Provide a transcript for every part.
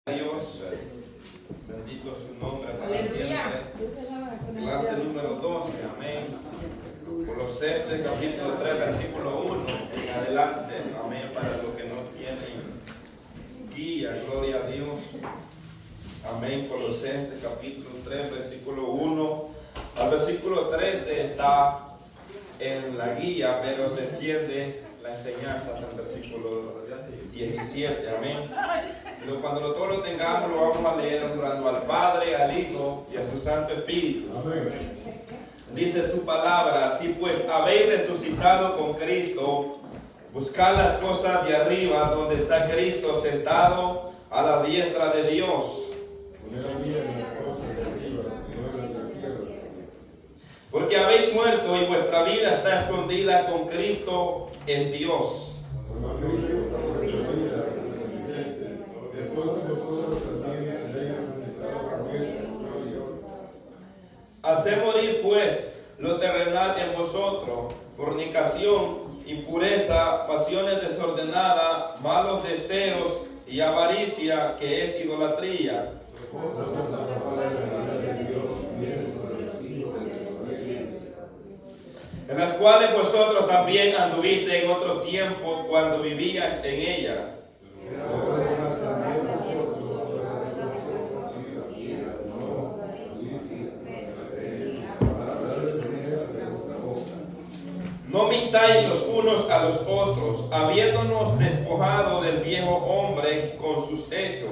Dios, bendito su nombre para siempre. Clase número 12, amén. Colosenses capítulo 3, versículo 1 en adelante, amén, para los que no tienen guía, gloria a Dios. Amén. Colosenses capítulo 3, versículo 1 al versículo 13 está en la guía, pero se extiende la enseñanza hasta el versículo 17, amén. Pero cuando todos lo tengamos, lo vamos a leer honrando al Padre, al Hijo y a su Santo Espíritu. Amén. Dice su palabra: así pues, habéis resucitado con Cristo, buscad las cosas de arriba, donde está Cristo sentado a la diestra de Dios. Porque habéis muerto y vuestra vida está escondida con Cristo en Dios. Haced morir pues lo terrenal en vosotros: fornicación, impureza, pasiones desordenadas, malos deseos y avaricia, que es idolatría. En las cuales vosotros también anduviste en otro tiempo cuando vivíais en ella. No mintáis los unos a los otros, habiéndonos despojado del viejo hombre con sus hechos,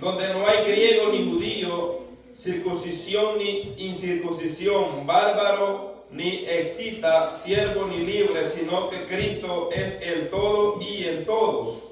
donde no hay griego ni judío, circuncisión ni incircuncisión, bárbaro ni excita, siervo ni libre, sino que Cristo es el todo y en todos.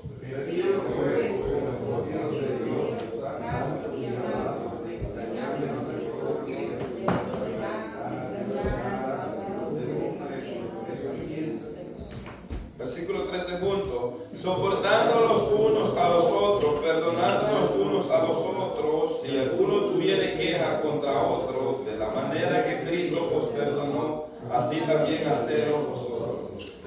Versículo 13 junto: soportando los unos a los otros, perdonando los unos a los otros, si alguno tuviere queja contra otro, de la manera que Cristo os perdonó, así también hacedlo vosotros.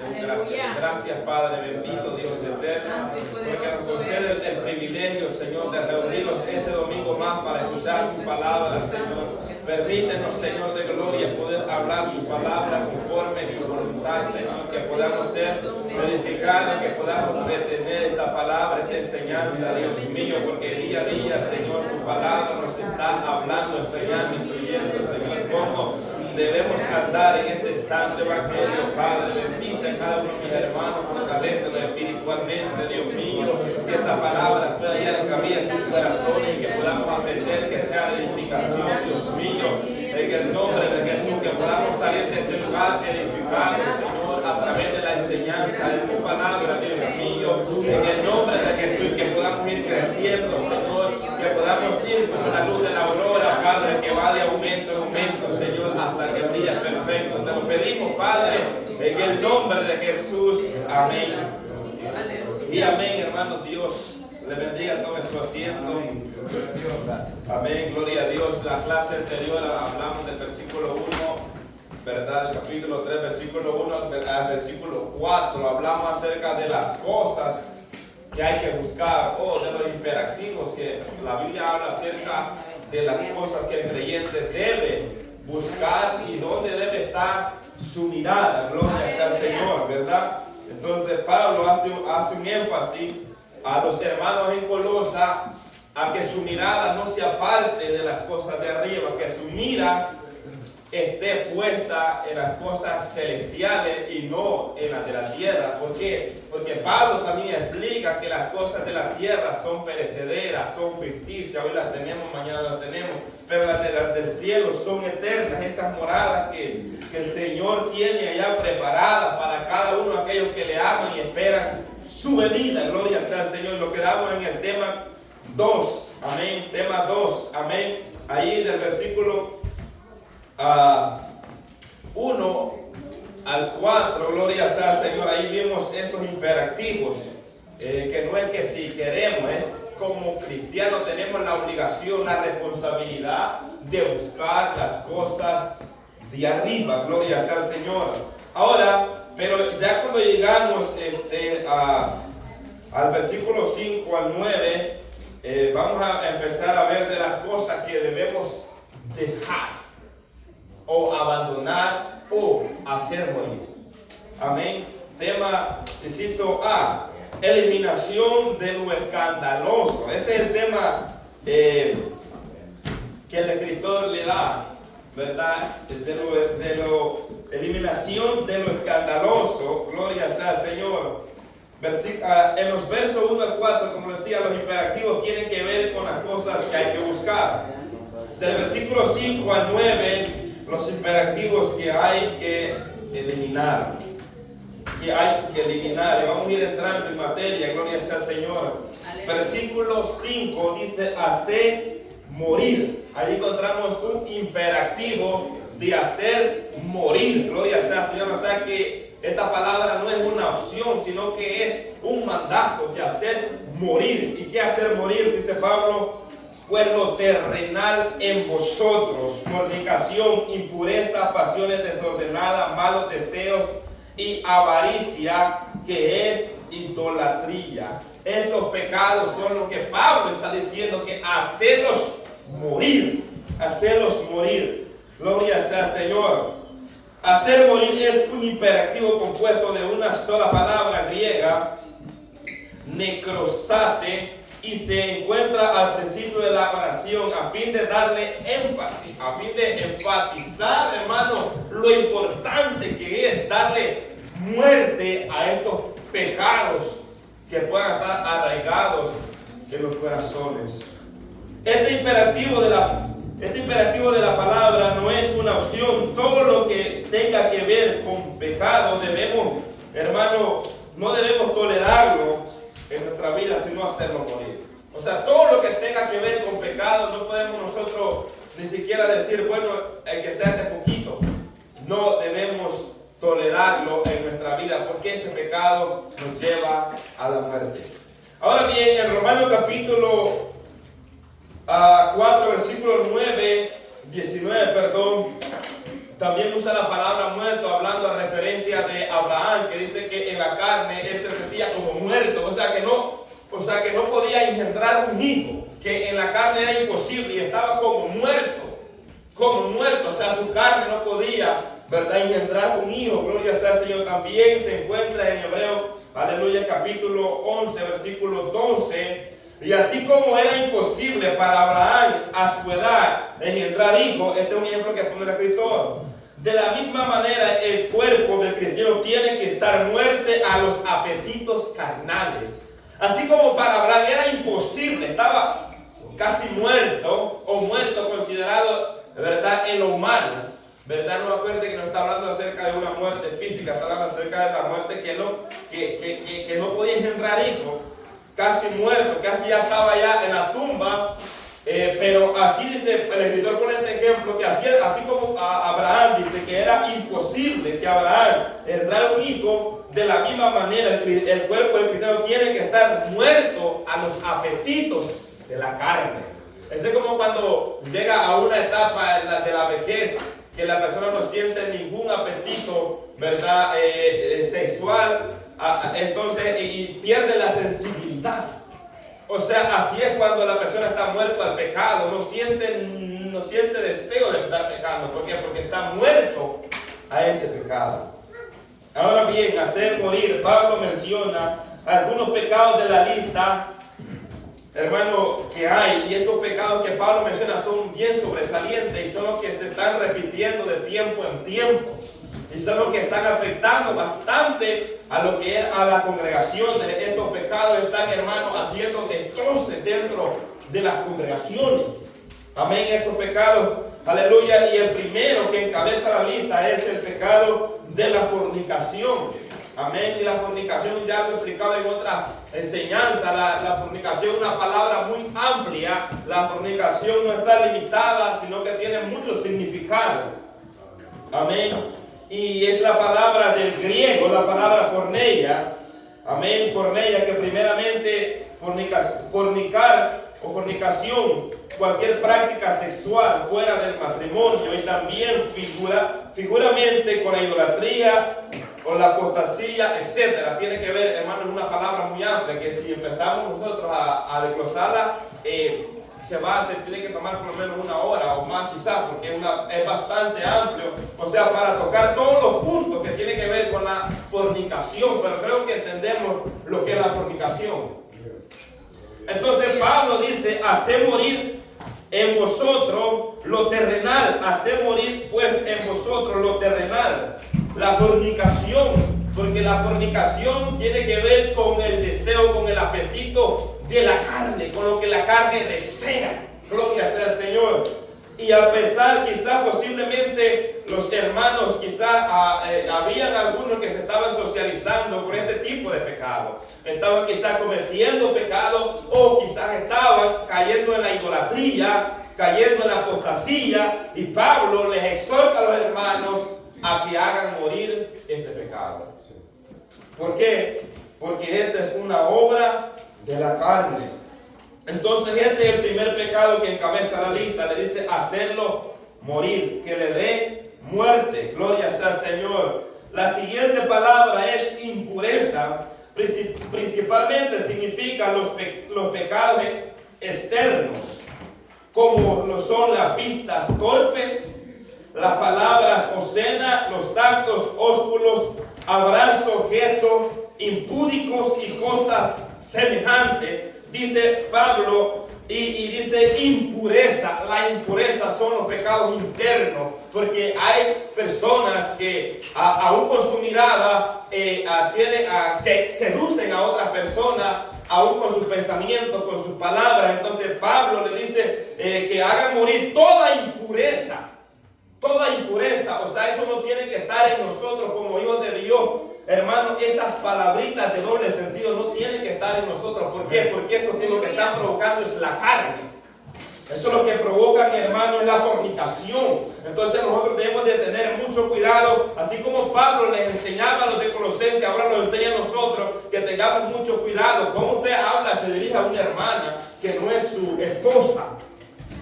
Gracias, gracias Padre bendito, Dios eterno, porque nos concede el privilegio, Señor, de reunirnos este domingo más para escuchar tu palabra, Señor. Permítenos, Señor de gloria, poder hablar tu palabra conforme a tu voluntad, Señor, que podamos ser edificados, que podamos retener esta palabra, esta enseñanza, Dios mío, porque día a día, Señor, tu palabra nos está hablando, enseñando, instruyendo, Señor, cómo debemos cantar en este santo evangelio. Padre, bendice a cada uno de mis hermanos, fortalécelos espiritualmente, Dios mío, que esta palabra pueda hallar cabida en sus corazones y que podamos aprender, que sea de edificación, Dios mío, en el nombre de Jesús, que podamos salir de este lugar edificados, Señor, a través de la enseñanza de tu palabra, Dios mío, en el nombre de Jesús, que podamos ir creciendo, Señor, que podamos ir como la luz de la aurora, Padre, que va de aumento en aumento, Señor, hasta que el día es perfecto. Te lo pedimos, Padre, en el nombre de Jesús. Amén. Y amén, hermanos. Dios le bendiga, tome su asiento. Amén, gloria a Dios. La clase anterior hablamos del versículo 1, ¿verdad? El capítulo 3, versículo 1 al versículo 4. Hablamos acerca de las cosas que hay que buscar, o de los imperativos, que la Biblia habla acerca de las cosas que el creyente debe buscar y dónde debe estar su mirada. Gloria sea al Señor, ¿verdad? Entonces Pablo hace un énfasis a los hermanos en Colosa a que su mirada no se aparte de las cosas de arriba, que su mira esté puesta en las cosas celestiales y no en las de la tierra. ¿Por qué? Porque Pablo también explica que las cosas de la tierra son perecederas, son ficticias. Hoy las tenemos, mañana las tenemos, pero las del cielo son eternas. Esas moradas que el Señor tiene allá preparadas para cada uno de aquellos que le aman y esperan su venida. Gloria sea al Señor. Lo quedamos en el tema 2. Amén. Tema 2. Amén. Ahí del versículo 1 al 4, gloria sea al Señor. Ahí vimos esos imperativos, que no es que si queremos, es como cristianos tenemos la obligación, la responsabilidad de buscar las cosas de arriba. Gloria sea al Señor. Ahora, pero ya cuando llegamos al versículo 5 al 9, vamos a empezar a ver de las cosas que debemos dejar o abandonar o hacer morir. Amén. Tema inciso A: eliminación de lo escandaloso. Ese es el tema que el escritor le da, ¿verdad? Eliminación de lo escandaloso. Gloria sea al Señor. En los versos 1 al 4, como decía, los imperativos tienen que ver con las cosas que hay que buscar. Del versículo 5 al 9, los imperativos que hay que eliminar. Y vamos a ir entrando en materia. Gloria sea al Señor. Versículo 5 dice: hacer morir. Ahí encontramos un imperativo de hacer morir. Gloria sea al Señor. O sea que esta palabra no es una opción, sino que es un mandato de hacer morir. ¿Y qué hacer morir? Dice Pablo: pues lo terrenal en vosotros, fornicación, impureza, pasiones desordenadas, malos deseos y avaricia, que es idolatría. Esos pecados son lo que Pablo está diciendo que hacerlos morir. Hacerlos morir. Gloria sea al Señor. Hacer morir es un imperativo compuesto de una sola palabra griega, necrosate, y se encuentra al principio de la oración a fin de darle énfasis, a fin de enfatizar, hermano, lo importante que es darle muerte a estos pecados que puedan estar arraigados en los corazones. Este imperativo de la palabra no es una opción. Todo lo que tenga que ver con pecado debemos, hermano, no debemos tolerarlo en nuestra vida, sino hacerlo morir. O sea, todo lo que tenga que ver con pecado, no podemos nosotros ni siquiera decir, bueno, el que sea de poquito. No debemos tolerarlo en nuestra vida, porque ese pecado nos lleva a la muerte. Ahora bien, en Romanos capítulo 4, versículo 19, también usa la palabra muerto, hablando a referencia de Abraham, que dice que en la carne él se sentía como muerto, o sea que no podía engendrar un hijo, que en la carne era imposible y estaba como muerto, o sea, su carne no podía, ¿verdad?, engendrar un hijo. Gloria sea al Señor. También se encuentra en Hebreo, aleluya, capítulo 11, versículo 12. Y así como era imposible para Abraham a su edad engendrar hijos, este es un ejemplo que pone el escritor. De la misma manera, el cuerpo del cristiano tiene que estar muerto a los apetitos carnales. Así como para Abraham era imposible, estaba casi muerto, o muerto considerado, ¿verdad?, en lo humano. ¿Verdad? No acuerde que no está hablando acerca de una muerte física, está hablando acerca de la muerte que no podía engendrar hijos. Casi muerto, casi ya estaba ya en la tumba, pero así dice el escritor, por este ejemplo, que así como Abraham dice que era imposible que Abraham entrara un hijo, de la misma manera el cuerpo del cristiano tiene que estar muerto a los apetitos de la carne. Es como cuando llega a una etapa de la vejez, que la persona no siente ningún apetito, ¿verdad?, sexual, entonces, y pierde la sensibilidad. O sea, así es cuando la persona está muerta al pecado, no siente deseo de estar pecando. ¿Por qué? Porque está muerto a ese pecado. Ahora bien, hacer morir, Pablo menciona algunos pecados de la lista, hermano, que hay, y estos pecados que Pablo menciona son bien sobresalientes y son los que se están repitiendo de tiempo en tiempo. Y son los que están afectando bastante a lo que es a la congregación. Estos pecados están, hermanos, haciendo destrozos dentro de las congregaciones. Amén, estos pecados, aleluya. Y el primero que encabeza la lista es el pecado de la fornicación. Amén, y la fornicación ya lo he explicado en otra enseñanza. La fornicación es una palabra muy amplia. La fornicación no está limitada, sino que tiene mucho significado. Amén. Y es la palabra del griego, la palabra porneia. Amén, porneia, que primeramente fornicar o fornicación cualquier práctica sexual fuera del matrimonio, y también figuramente con la idolatría o la apostasía, etcétera. Tiene que ver, hermano, en una palabra muy amplia que si empezamos nosotros a desglosarla, se tiene que tomar por lo menos una hora o más quizás, porque es bastante amplio, o sea, para tocar todos los puntos que tienen que ver con la fornicación, pero creo que entendemos lo que es la fornicación. Entonces Pablo dice, haced morir en vosotros lo terrenal, haced morir pues en vosotros lo terrenal, la fornicación, porque la fornicación tiene que ver con el deseo, con el apetito de la carne, con lo que la carne desea. Gloria sea al Señor. Y a pesar, quizás posiblemente los hermanos, quizás habían algunos que se estaban socializando con este tipo de pecado, estaban quizás cometiendo pecado, o quizás estaban cayendo en la idolatría, cayendo en la apostasía, y Pablo les exhorta a los hermanos a que hagan morir este pecado. ¿Por qué? Porque esta es una obra de la carne. Entonces este es el primer pecado que encabeza la lista. Le dice hacerlo morir, que le dé muerte. Gloria sea al Señor. La siguiente palabra es impureza. Principalmente significa los pecados externos, como lo son las vistas torpes, las palabras obscenas, los tactos ósculos, abrazos, gestos impúdicos y cosas semejantes. Dice Pablo, y dice impureza. La impureza son los pecados internos, porque hay personas que aún con su mirada seducen a otras personas, aún con sus pensamientos, con sus palabras. Entonces Pablo le dice que hagan morir toda impureza. Toda impureza, o sea, eso no tiene que estar en nosotros como hijos de Dios. Hermano, esas palabritas de doble sentido no tienen que estar en nosotros. ¿Por qué? Porque eso es lo que están provocando es la carne. Eso es lo que provocan, hermano, es la fornicación. Entonces nosotros debemos de tener mucho cuidado. Así como Pablo les enseñaba a los de Colosenses, ahora nos enseña a nosotros que tengamos mucho cuidado. Cómo usted habla, se dirige a una hermana que no es su esposa.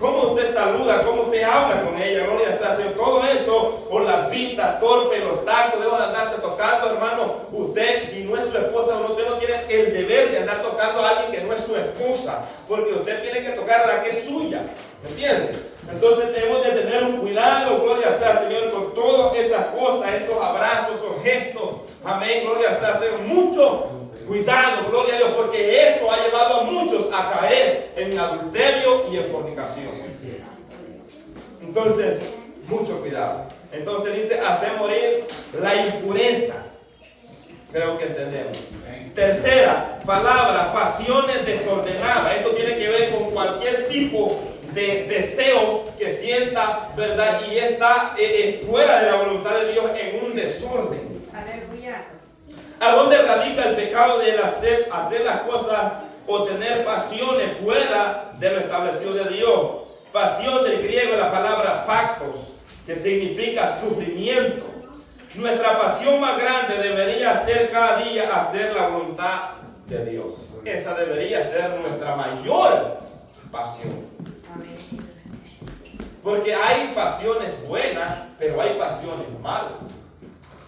Cómo usted saluda, cómo usted habla con ella, gloria sea al Señor. Todo eso, o las vistas torpes, los tactos, deben andarse tocando, hermano. Usted, si no es su esposa, usted no tiene el deber de andar tocando a alguien que no es su esposa, porque usted tiene que tocar a la que es suya, ¿me entiende? Entonces debemos de tener un cuidado, gloria sea al Señor, con todas esas cosas, esos abrazos, esos gestos, amén, gloria sea al Señor. Mucho cuidado, gloria a Dios, porque eso ha llevado a muchos a caer en adulterio y en fornicación. Entonces, mucho cuidado. Entonces dice, hacer morir la impureza. Creo que entendemos. Tercera palabra, pasiones desordenadas. Esto tiene que ver con cualquier tipo de deseo que sienta, ¿verdad? Y está fuera de la voluntad de Dios, en un desorden. Aleluya. ¿A dónde radica el pecado del hacer las cosas o tener pasiones fuera de lo establecido de Dios? Pasión del griego es la palabra pactos, que significa sufrimiento. Nuestra pasión más grande debería ser cada día hacer la voluntad de Dios. Esa debería ser nuestra mayor pasión. Porque hay pasiones buenas, pero hay pasiones malas.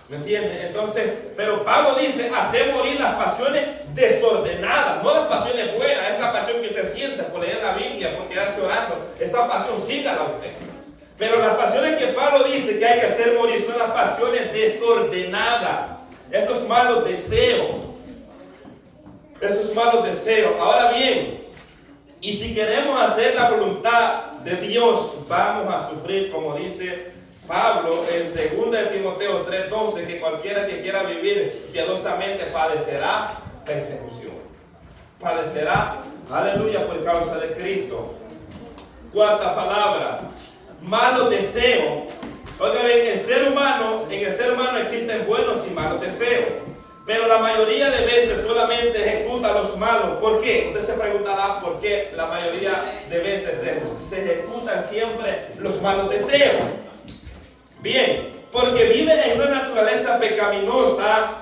¿Me entiendes? Entonces, pero Pablo dice, hacer morir las pasiones desordenadas, no las pasiones buenas, esa pasión que usted siente por leer la Biblia, por quedarse orando, esa pasión sígala usted. Pero las pasiones que Pablo dice que hay que hacer morir son las pasiones desordenadas, esos malos deseos, Ahora bien, y si queremos hacer la voluntad de Dios, vamos a sufrir, como dice Pablo en 2 Timoteo 3:12, que cualquiera que quiera vivir piadosamente padecerá persecución. Padecerá, aleluya, por causa de Cristo. Cuarta palabra, malos deseos. Oiga bien, en el ser humano existen buenos y malos deseos, pero la mayoría de veces solamente ejecuta los malos. ¿Por qué? Usted se preguntará por qué la mayoría de veces se ejecutan siempre los malos deseos. Bien, porque viven en una naturaleza pecaminosa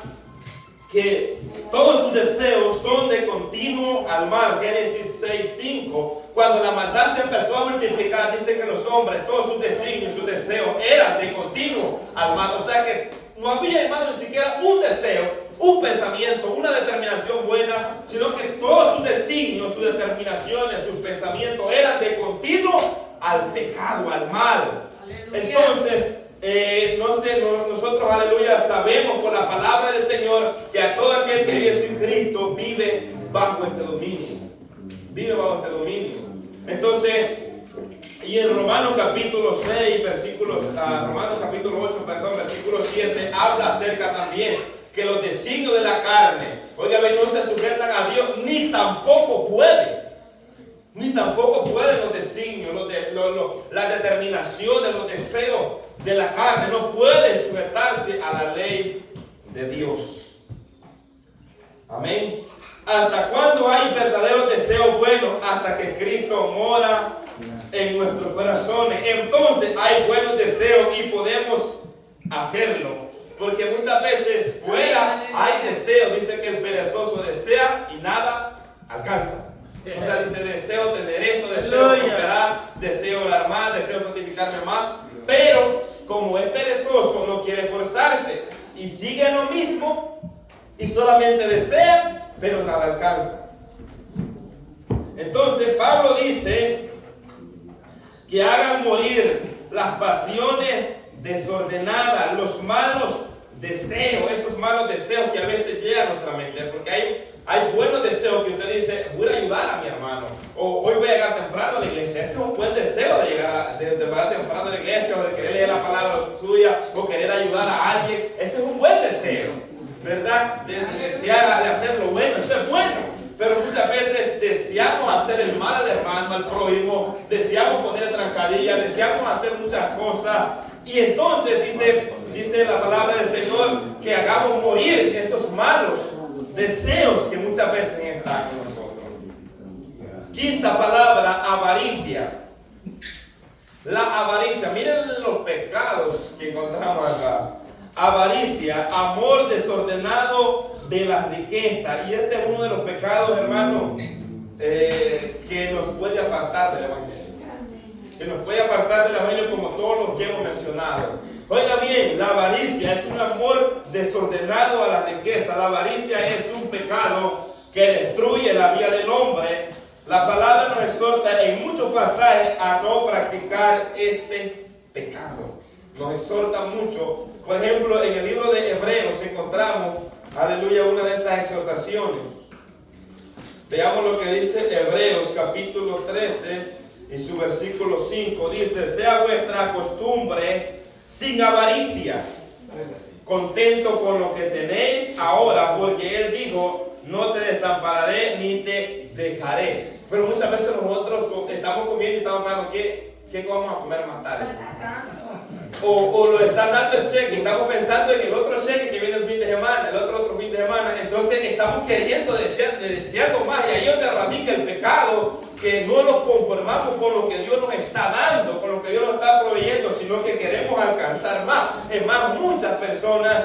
que todos sus deseos son de continuo al mal. Génesis 6:5 cuando la maldad se empezó a multiplicar, dice que los hombres, todos sus designios, sus deseos eran de continuo al mal. O sea que no había, hermano, ni siquiera un deseo, un pensamiento, una determinación buena, sino que todos sus designios, sus determinaciones, sus pensamientos eran de continuo al pecado, al mal. Entonces, nosotros, aleluya, sabemos por la palabra del Señor que a todo aquel que vive sin Cristo vive bajo este dominio. Vive bajo este dominio. Entonces, y en Romanos capítulo 6, Romanos capítulo 8, versículo 7, habla acerca también que los designios de la carne, oiga, no se sujetan a Dios, ni tampoco pueden. Ni tampoco pueden los designios, las determinaciones, los deseos de la carne, no pueden sujetarse a la ley de Dios. Amén. ¿Hasta cuándo hay verdaderos deseos buenos? Hasta que Cristo mora en nuestros corazones. Entonces hay buenos deseos y podemos hacerlo. Porque muchas veces fuera hay deseos. Dice que el perezoso desea y nada alcanza. O sea, dice, deseo tener esto, deseo prosperar, deseo dar más, deseo santificarme más. Pero como es perezoso, no quiere esforzarse y sigue en lo mismo y solamente desea, pero nada alcanza. Entonces Pablo dice que hagan morir las pasiones desordenadas, los malos deseos, esos malos deseos que a veces llegan a nuestra mente, porque hay buenos deseos que usted dice, voy a ayudar a mi hermano, o hoy voy a llegar temprano a la iglesia. Ese es un buen deseo de llegar temprano a la iglesia, o de querer leer la palabra suya, o querer ayudar a alguien. Ese es un buen deseo, ¿verdad? De desear, de hacer lo bueno, eso es bueno. Pero muchas veces deseamos hacer el mal al hermano, al prójimo, deseamos poner trancadillas, deseamos hacer muchas cosas. Y entonces dice la palabra del Señor que hagamos morir esos malos deseos que muchas veces están con nosotros. Quinta palabra, avaricia. La avaricia, miren los pecados que encontramos acá. Avaricia, amor desordenado de la riqueza. Y este es uno de los pecados, hermano, que nos puede apartar del Evangelio. Que nos puede apartar del Evangelio, como todos los que hemos mencionado. Oiga bien, la avaricia es un amor desordenado a la riqueza. La avaricia es un pecado que destruye la vida del hombre. La palabra nos exhorta en muchos pasajes a no practicar este pecado. Nos exhorta mucho. Por ejemplo, en el libro de Hebreos encontramos, aleluya, una de estas exhortaciones. Veamos lo que dice Hebreos capítulo 13 y su versículo 5. Dice, sea vuestra costumbre sin avaricia, contento con lo que tenéis ahora, porque Él dijo, no te desampararé ni te dejaré. Pero muchas veces nosotros estamos comiendo y estamos pensando, ¿qué vamos a comer más tarde? O lo están dando el cheque y estamos pensando en el otro cheque que viene el fin de semana, el otro fin de semana. Entonces estamos queriendo deseando más, y ahí es donde radica el pecado, que no nos conformamos con lo que Dios nos está dando, con lo que Dios nos está proveyendo, sino que queremos alcanzar más. Es más, muchas personas,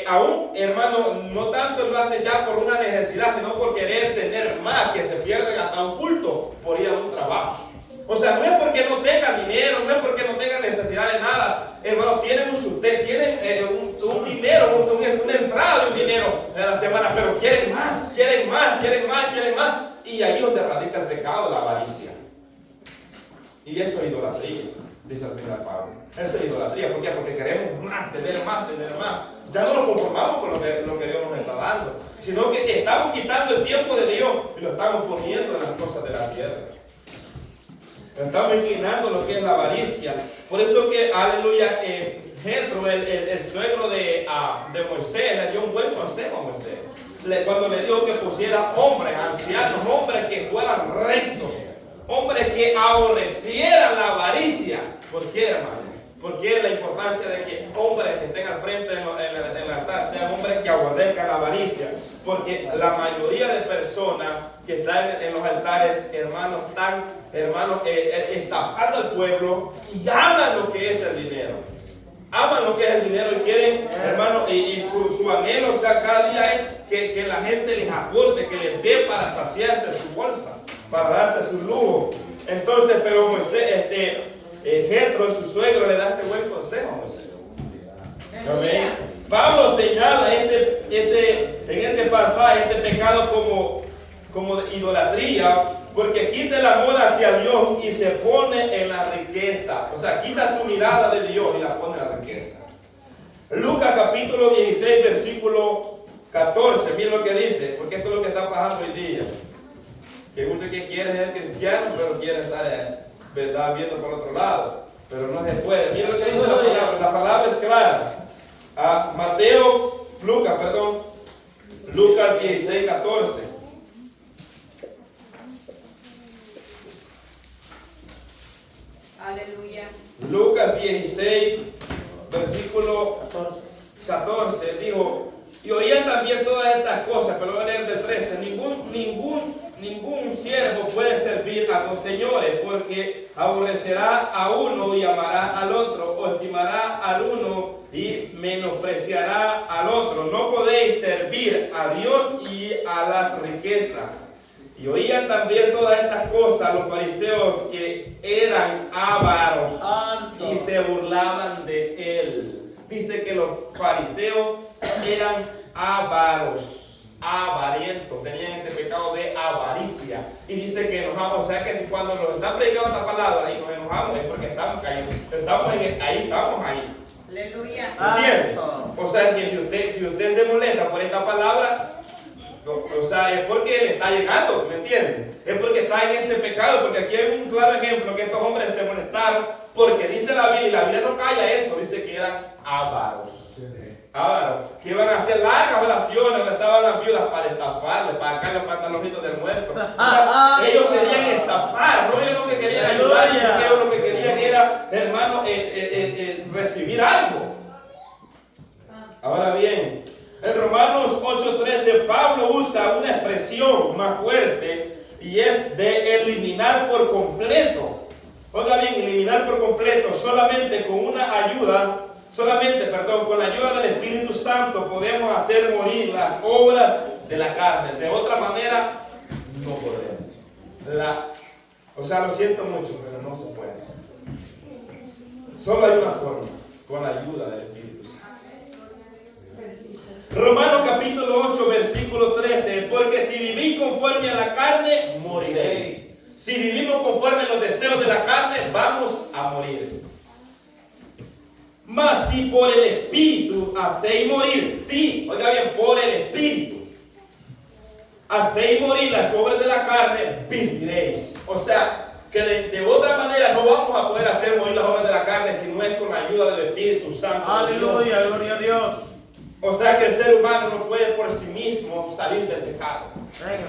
aún, hermano, no tanto lo hacen ya por una necesidad, sino por querer tener más, que se pierden hasta un culto por ir a un trabajo. O sea, no es porque no tengan dinero, no es porque no tengan necesidad de nada. Hermano, tienen un sustento, tienen un dinero, una entrada de un dinero de la semana, pero quieren más, quieren más, quieren más, quieren más. Y ahí es donde radica el pecado, la avaricia. Y eso es idolatría, dice el final Pablo. Eso es idolatría. ¿Por qué? Porque queremos más, tener más, tener más. Ya no nos conformamos con lo que Dios nos está dando, sino que estamos quitando el tiempo de Dios y lo estamos poniendo en las cosas de la tierra. Estamos inclinando lo que es la avaricia. Por eso que, aleluya, Jetro, el suegro de Moisés, le dio un buen consejo a Moisés. Cuando le dijo que pusiera hombres, ancianos, hombres que fueran rectos, hombres que aborrecieran la avaricia. ¿Por qué, hermano? Porque la importancia de que hombres que estén al frente en el altar sean hombres que aborrezcan la avaricia. Porque la mayoría de personas que están en los altares, hermanos, están estafando al pueblo y aman lo que es el dinero. Aman lo que es el dinero y quieren, hermano, hermano, y su anhelo, o sea, cada día es que la gente les aporte, que les dé para saciarse su bolsa, para darse su lujo. Entonces, pero Moisés, Jetro, su suegro, le da este buen consejo a Moisés. Amén. Pablo señala en este pasaje este pecado como de idolatría, porque quita el amor hacia Dios y se pone en la riqueza. O sea, quita su mirada de Dios y la pone en la riqueza. Lucas capítulo 16, versículo 14, miren lo que dice, porque esto es lo que está pasando hoy día. Que muchos que quieren ser cristianos, pero quieren estar, ¿verdad?, viendo por otro lado. Pero no se puede. Miren lo que dice la palabra. La palabra es clara. Lucas 16, 14. Aleluya. Lucas 16, versículo 14, dijo: y oían también todas estas cosas, pero voy a leer del 13. Ningún siervo puede servir a dos señores, porque aborrecerá a uno y amará al otro, o estimará al uno y menospreciará al otro. No podéis servir a Dios y a las riquezas. Y oían también todas estas cosas los fariseos, que eran ávaros y se burlaban de él. Dice que los fariseos eran ávaros, avarientos, tenían este pecado de avaricia. Y dice que enojamos, o sea que si cuando nos están predicando esta palabra y nos enojamos es porque estamos cayendo, estamos ahí. Aleluya. ¿Entiendes? O sea, si usted se molesta por esta palabra, o sea, es porque le está llegando, ¿me entiendes? Es porque está en ese pecado, porque aquí hay un claro ejemplo que estos hombres se molestaron, porque dice la Biblia, y la Biblia no calla esto, dice que eran ávaros. Ávaros, que iban a hacer largas oraciones donde estaban las viudas para estafarle, para sacar los pantaloncitos del muerto. O sea, ellos querían estafar, no ellos lo que querían ayudar, sino que ellos lo que querían era, hermano, recibir algo. Ahora bien, en Romanos 8:13, Pablo usa una expresión más fuerte y es de eliminar por completo. Oiga bien, eliminar por completo, con la ayuda del Espíritu Santo podemos hacer morir las obras de la carne. De otra manera, no podemos. O sea, lo siento mucho, pero no se puede. Solo hay una forma, con la ayuda del Espíritu Santo. Romanos capítulo 8, versículo 13, porque si vivís conforme a la carne, moriréis. Si vivimos conforme a los deseos de la carne, vamos a morir. Mas si por el Espíritu hacéis morir, sí, oiga bien, por el Espíritu hacéis morir las obras de la carne, viviréis. O sea, que de otra manera no vamos a poder hacer morir las obras de la carne si no es con la ayuda del Espíritu Santo. Aleluya, gloria a Dios. O sea que el ser humano no puede por sí mismo salir del pecado.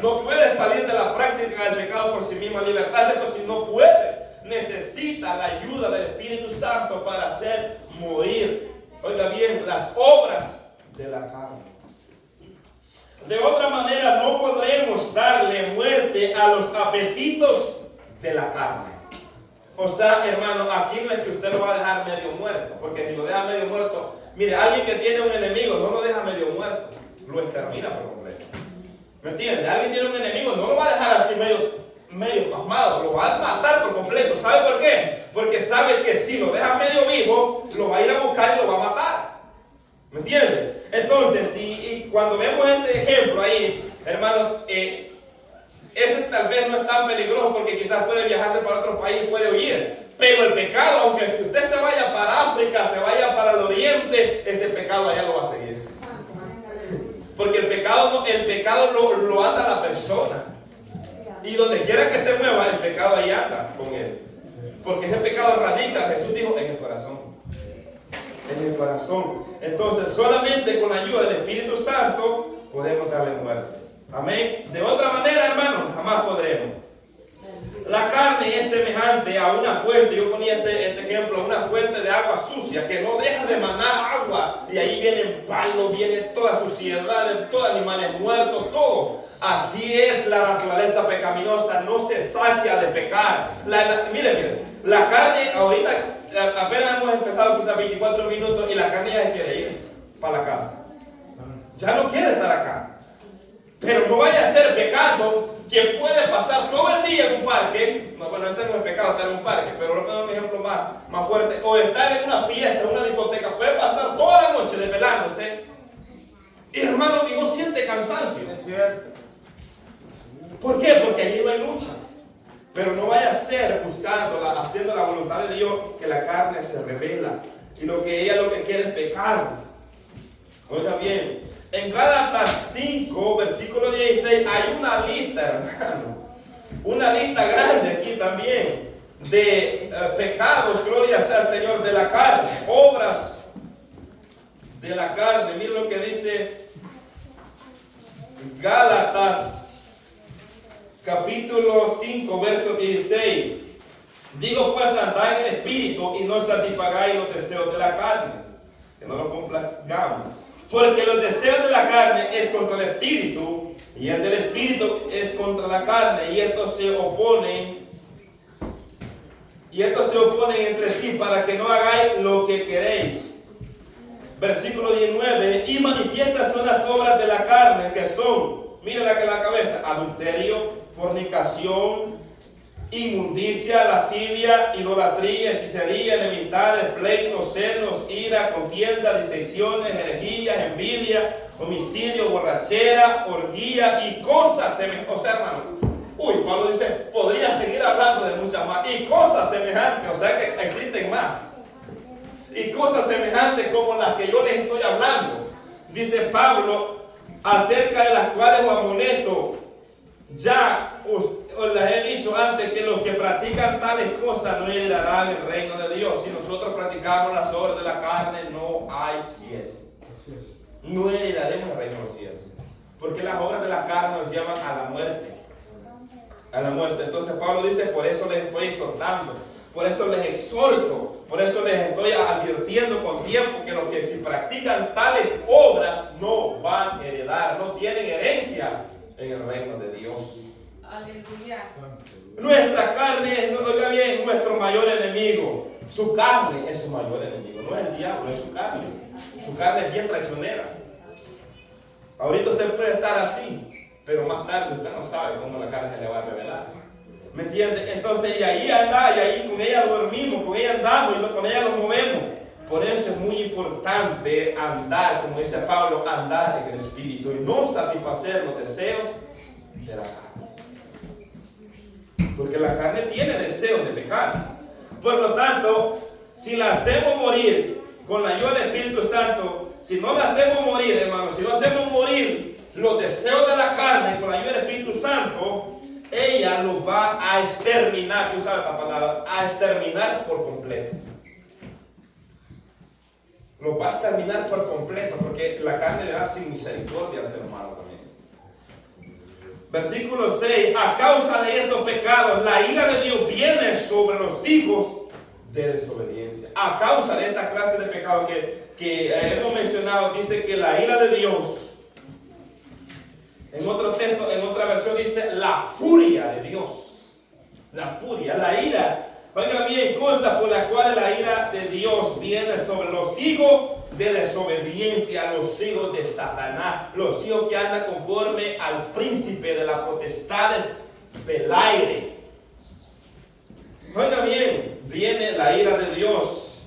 No puede salir de la práctica del pecado por sí mismo, libertarse, pero si no puede, necesita la ayuda del Espíritu Santo para hacer morir, oiga bien, las obras de la carne. De otra manera no podremos darle muerte a los apetitos de la carne. O sea, hermano, aquí no es que usted lo va a dejar medio muerto, porque si lo deja medio muerto, mire, alguien que tiene un enemigo no lo deja medio muerto, lo extermina por completo. ¿Me entiende? Alguien tiene un enemigo, no lo va a dejar así medio pasmado, lo va a matar por completo. ¿Sabe por qué? Porque sabe que si lo deja medio vivo, lo va a ir a buscar y lo va a matar. ¿Me entiende? Entonces, cuando vemos ese ejemplo ahí, hermano, ese tal vez no es tan peligroso porque quizás puede viajarse para otro país y puede huir. Pero el pecado, aunque usted se vaya para África, se vaya para el Oriente, ese pecado allá lo va a seguir. Porque el pecado lo anda la persona. Y donde quiera que se mueva, el pecado ahí anda con él. Porque ese pecado radica, Jesús dijo, en el corazón. En el corazón. Entonces, solamente con la ayuda del Espíritu Santo podemos darle muerte. Amén. De otra manera, hermanos, jamás podremos. La carne es semejante a una fuente. Yo ponía este ejemplo, una fuente de agua sucia que no deja de manar agua. Y ahí vienen palos, viene toda suciedad, todos animales muertos, todo. Así es la naturaleza pecaminosa, no se sacia de pecar. Mire, la carne ahorita, apenas hemos empezado quizás 24 minutos y la carne ya quiere ir para la casa. Ya no quiere estar acá. Pero no vaya a ser pecado que puede pasar todo el día en un parque. No, bueno, ese no es pecado estar en un parque, pero lo pongo un ejemplo más fuerte. O estar en una fiesta, en una discoteca. Puede pasar toda la noche desvelándose. Y hermano, y no siente cansancio. Es cierto. ¿Por qué? Porque allí no hay lucha. Pero no vaya a ser buscándola, haciendo la voluntad de Dios, que la carne se revela. Y lo que ella lo que quiere es pecar. Oiga bien, en Gálatas 5, versículo 16, hay una lista, hermano. Una lista grande aquí también de pecados, gloria sea al Señor, de la carne, obras de la carne. Miren lo que dice Gálatas capítulo 5, verso 16. Digo pues, andad en el espíritu y no satisfagáis los deseos de la carne, que no los complazcamos. Porque los deseos de la carne es contra el espíritu, y el del espíritu es contra la carne, y estos se oponen entre sí para que no hagáis lo que queréis. Versículo 19. Y manifiestas son las obras de la carne, que son, mira la cabeza: adulterio, fornicación, inmundicia, lascivia, idolatría, hechicería, enemistades, pleitos, celos, ira, contienda, disecciones, herejías, envidia, homicidio, borrachera, orgía y cosas semejantes. O sea, hermano, Pablo dice, podría seguir hablando de muchas más. Y cosas semejantes, o sea que existen más. Y cosas semejantes como las que yo les estoy hablando. Dice Pablo, acerca de las cuales os amonesto. Ya os les he dicho antes que los que practican tales cosas no heredarán el reino de Dios. Si nosotros practicamos las obras de la carne, no hay cielo. No heredaremos el reino de los cielos. Porque las obras de la carne nos llevan a la muerte. A la muerte. Entonces Pablo dice, por eso les estoy exhortando. Por eso les exhorto. Por eso les estoy advirtiendo con tiempo que los que si practican tales obras no van a heredar. No tienen herencia en el reino de Dios. Aleluya. Nuestra carne es, oiga bien, nuestro mayor enemigo. Su carne es su mayor enemigo. No es el diablo, es su carne. Su carne es bien traicionera. Ahorita usted puede estar así, pero más tarde usted no sabe cómo la carne le va a revelar. ¿Me entiende? Entonces, y ahí anda, y ahí con ella dormimos, con ella andamos y con ella nos movemos. Por eso es muy importante andar, como dice Pablo, andar en el Espíritu y no satisfacer los deseos de la carne. Porque la carne tiene deseos de pecar. Por lo tanto, si la hacemos morir con la ayuda del Espíritu Santo, si no la hacemos morir, hermano, si no hacemos morir los deseos de la carne con la ayuda del Espíritu Santo, ella los va a exterminar. ¿Tú sabes la palabra? A exterminar por completo. Lo va a exterminar por completo, porque la carne le da sin misericordia al ser humano también. Versículo 6. A causa de estos pecados, la ira de Dios viene sobre los hijos de desobediencia. A causa de esta clase de pecados que hemos mencionado, dice que la ira de Dios, en otro texto, en otra versión dice la furia de Dios. La furia, la ira. Oigan bien, cosas por las cuales la ira de Dios viene sobre los hijos de desobediencia, los hijos de Satanás, los hijos que andan conforme al príncipe de las potestades del aire. Oigan bien, viene la ira de Dios.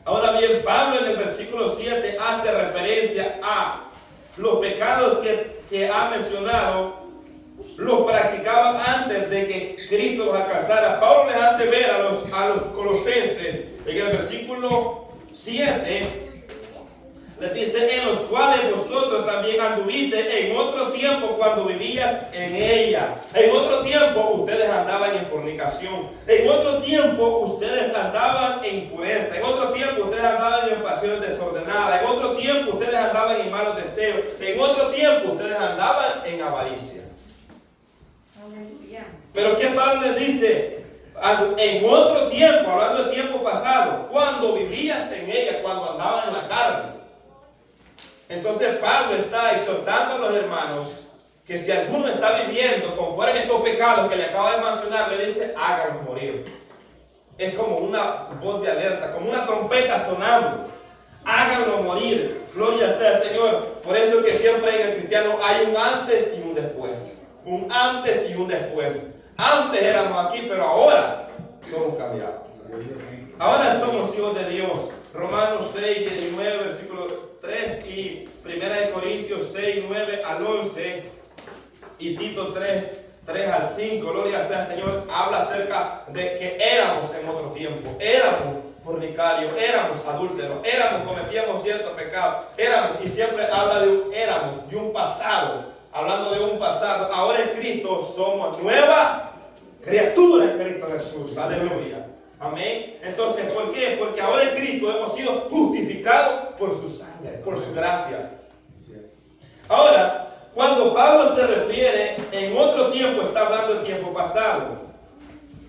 Ahora bien, Pablo en el versículo 7 hace referencia a los pecados que ha mencionado. Los practicaban antes de que Cristo los alcanzara. Pablo les hace ver a los colosenses en el versículo 7, les dice, en los cuales vosotros también anduviste en otro tiempo cuando vivías en ella. En otro tiempo ustedes andaban en fornicación. En otro tiempo ustedes andaban en impureza. En otro tiempo ustedes andaban en pasiones desordenadas. En otro tiempo ustedes andaban en malos deseos. En otro tiempo ustedes andaban en avaricia. Pero ¿qué Pablo les dice? En otro tiempo, hablando de tiempo pasado, cuando vivías en ella, cuando andaban en la carne. Entonces Pablo está exhortando a los hermanos que si alguno está viviendo conforme a estos pecados que le acaba de mencionar, le dice, háganlos morir. Es como una voz de alerta, como una trompeta sonando. Háganlo morir. Gloria sea al Señor. Por eso que siempre en el cristiano hay un antes y un después. Un antes y un después. Antes éramos aquí, pero ahora somos cambiados. Ahora somos hijos de Dios. Romanos 6, 19, versículo 3 y 1 Corintios 6, 9 al 11 y Tito 3, 3 al 5. Gloria sea al Señor. Habla acerca de que éramos en otro tiempo. Éramos fornicarios, éramos adúlteros, cometíamos ciertos pecados, y siempre habla de un pasado, hablando de un pasado. Ahora en Cristo somos nueva criatura en Cristo Jesús, aleluya, amén. Entonces, ¿por qué? Porque ahora en Cristo hemos sido justificados por su sangre, por su gracia. Ahora, cuando Pablo se refiere en otro tiempo, está hablando del tiempo pasado.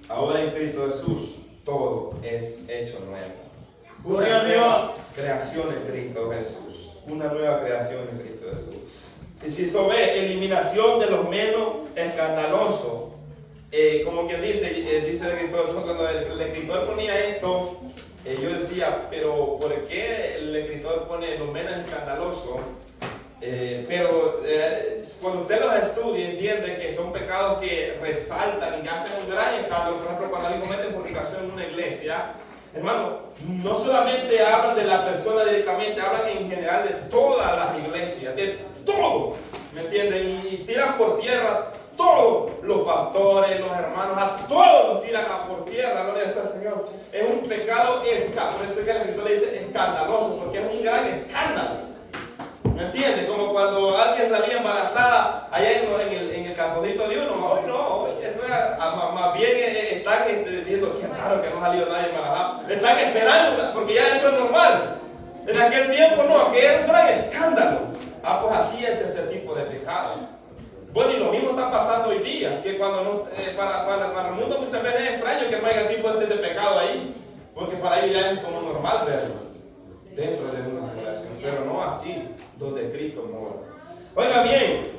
Ahora en Cristo Jesús todo es hecho nuevo. Gloria a Dios. Creación en Cristo Jesús. Una nueva creación en Cristo Jesús. Y si eso ve, eliminación de los menos escandalosos. Como quien dice el escritor, cuando el escritor ponía esto, yo decía, pero ¿por qué el escritor pone los menos escandalosos? Pero cuando usted los estudia, entiende que son pecados que resaltan y que hacen un gran escándalo. Por ejemplo, cuando alguien comete fornicación en una iglesia, hermano, no solamente hablan de la persona directamente, hablan en general de todas las iglesias, de todo, ¿me entienden? Y tiran por tierra todos los pastores, los hermanos, a todos los tiran por tierra, gloria sea al Señor. Es un pecado escandaloso, por eso es que el escritor le dice escandaloso, porque es un gran escándalo. ¿Me entiendes? Como cuando alguien salía embarazada allá en el camponito de uno. Hoy no, hoy eso es, más bien están diciendo, qué raro que no ha salido nadie embarazado. Están esperando, porque ya eso es normal. En aquel tiempo no, que era un gran escándalo. Pues así es este tipo de pecado. Bueno, y lo mismo está pasando hoy día, que cuando para el mundo muchas veces es extraño que no haya tipo de pecado ahí, porque para ellos ya es como normal verlo dentro de una relación, pero no así, donde Cristo mora. Oiga bien,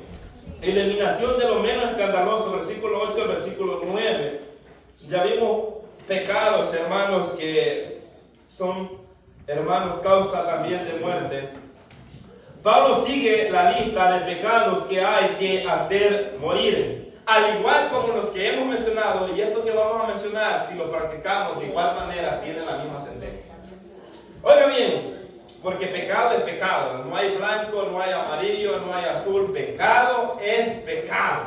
eliminación de lo menos escandaloso, versículo 8 al versículo 9. Ya vimos pecados, hermanos, que son, hermanos, causa también de muerte. Pablo sigue la lista de pecados que hay que hacer morir, al igual como los que hemos mencionado, y esto que vamos a mencionar, si lo practicamos de igual manera, tienen la misma sentencia. Oiga bien, porque pecado es pecado, no hay blanco, no hay amarillo, no hay azul, pecado es pecado.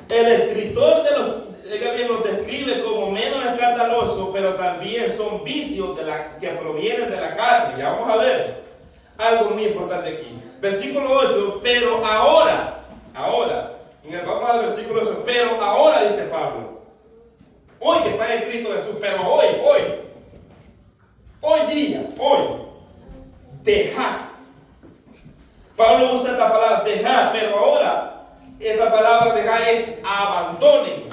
El escritor los describe como menos escandalosos, pero también son vicios que provienen de la carne. Ya vamos a ver algo muy importante aquí. Versículo 8, pero ahora, vamos al versículo 8, pero ahora dice Pablo, hoy que está en Cristo Jesús, pero hoy día, dejar. Pablo usa esta palabra dejar, pero ahora esta palabra dejar es abandonen.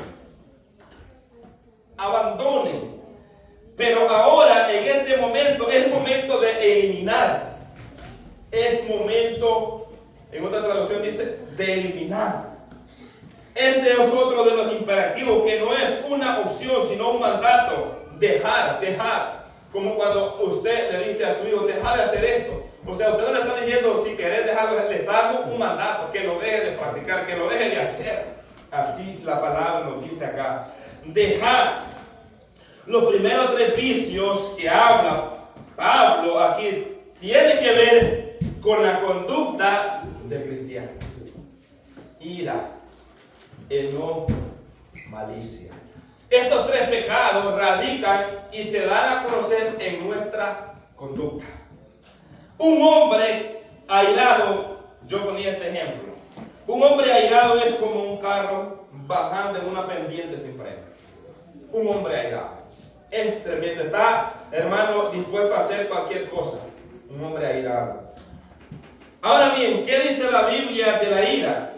Pero ahora en este momento es momento de eliminar. Es momento, en otra traducción dice, de eliminar. Este es otro de los imperativos que no es una opción, sino un mandato. Dejar. Como cuando usted le dice a su hijo, deja de hacer esto. O sea, usted no le está diciendo, si querés dejarlo, le está dando un mandato, que lo deje de practicar, que lo deje de hacer. Así la palabra nos dice acá. Dejar. Los primeros 3 vicios que habla Pablo aquí tienen que ver con la conducta del cristiano. Ira, enojo, malicia. Estos 3 pecados radican y se dan a conocer en nuestra conducta. Un hombre airado, yo ponía este ejemplo. Un hombre airado es como un carro bajando en una pendiente sin freno. Un hombre airado es tremendo. Está, hermano, dispuesto a hacer cualquier cosa. Un hombre airado. Ahora bien, ¿qué dice la Biblia de la ira?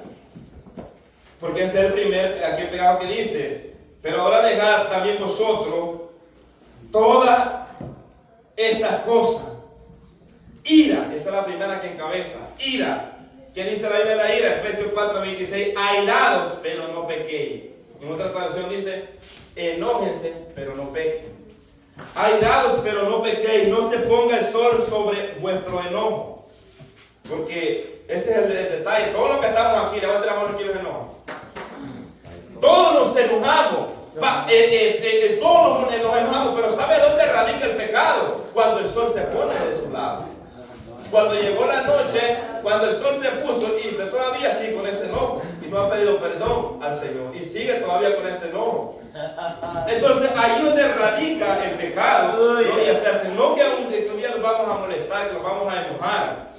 Porque ese es el primer aquí pegado que dice. Pero ahora dejad también vosotros todas estas cosas. Ira, esa es la primera que encabeza. Ira. ¿Qué dice la Biblia de la ira? Efesios 4:26. Airados, pero no pequéis. En otra traducción dice, enójense, pero no pequen. Airados, pero no pequéis, no se ponga el sol sobre vuestro enojo. Porque ese es el detalle. Todos los que estamos aquí, levanten la mano, ¿quién nos enoja? Todos nos enojamos. Todos nos enojamos, pero ¿sabe dónde radica el pecado? Cuando el sol se pone de su lado. Cuando llegó la noche, cuando el sol se puso y todavía sigue con ese enojo y no ha pedido perdón al Señor y sigue todavía con ese enojo. Entonces ahí donde radica el pecado, gloria sea, no que un día los vamos a molestar, que los vamos a enojar,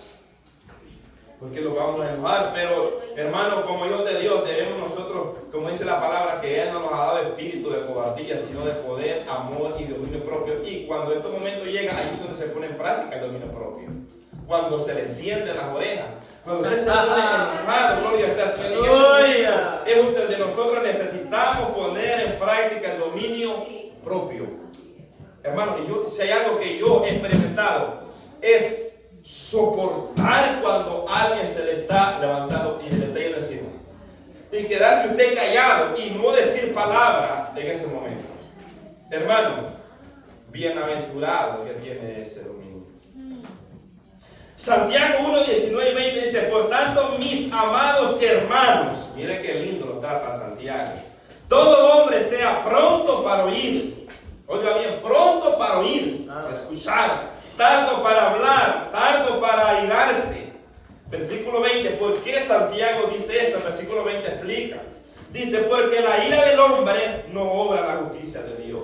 porque los vamos a enojar, pero hermanos, como hijos de Dios debemos nosotros, como dice la palabra, que Él no nos ha dado espíritu de cobardía, sino de poder, amor y dominio propio. Y cuando este momento llega, ahí es donde se pone en práctica el dominio propio. Cuando se le encienden las orejas, cuando usted se pone enojado, gloria sea Señor, es donde nosotros necesitamos poner en práctica el dominio propio. Hermano, si hay algo que yo he experimentado, es soportar cuando alguien se le está levantando y le está yendo encima. Y quedarse usted callado y no decir palabra en ese momento. Hermano, bienaventurado que tiene ese dominio. Santiago 1, 19 y 20 dice: por tanto, mis amados hermanos, mire qué lindo lo trata Santiago. Todo hombre sea pronto para oír. Oiga bien, pronto para oír, para escuchar. Tardo para hablar, tardo para airarse. Versículo 20, ¿por qué Santiago dice esto? El versículo 20 explica. Dice, porque la ira del hombre no obra la justicia de Dios.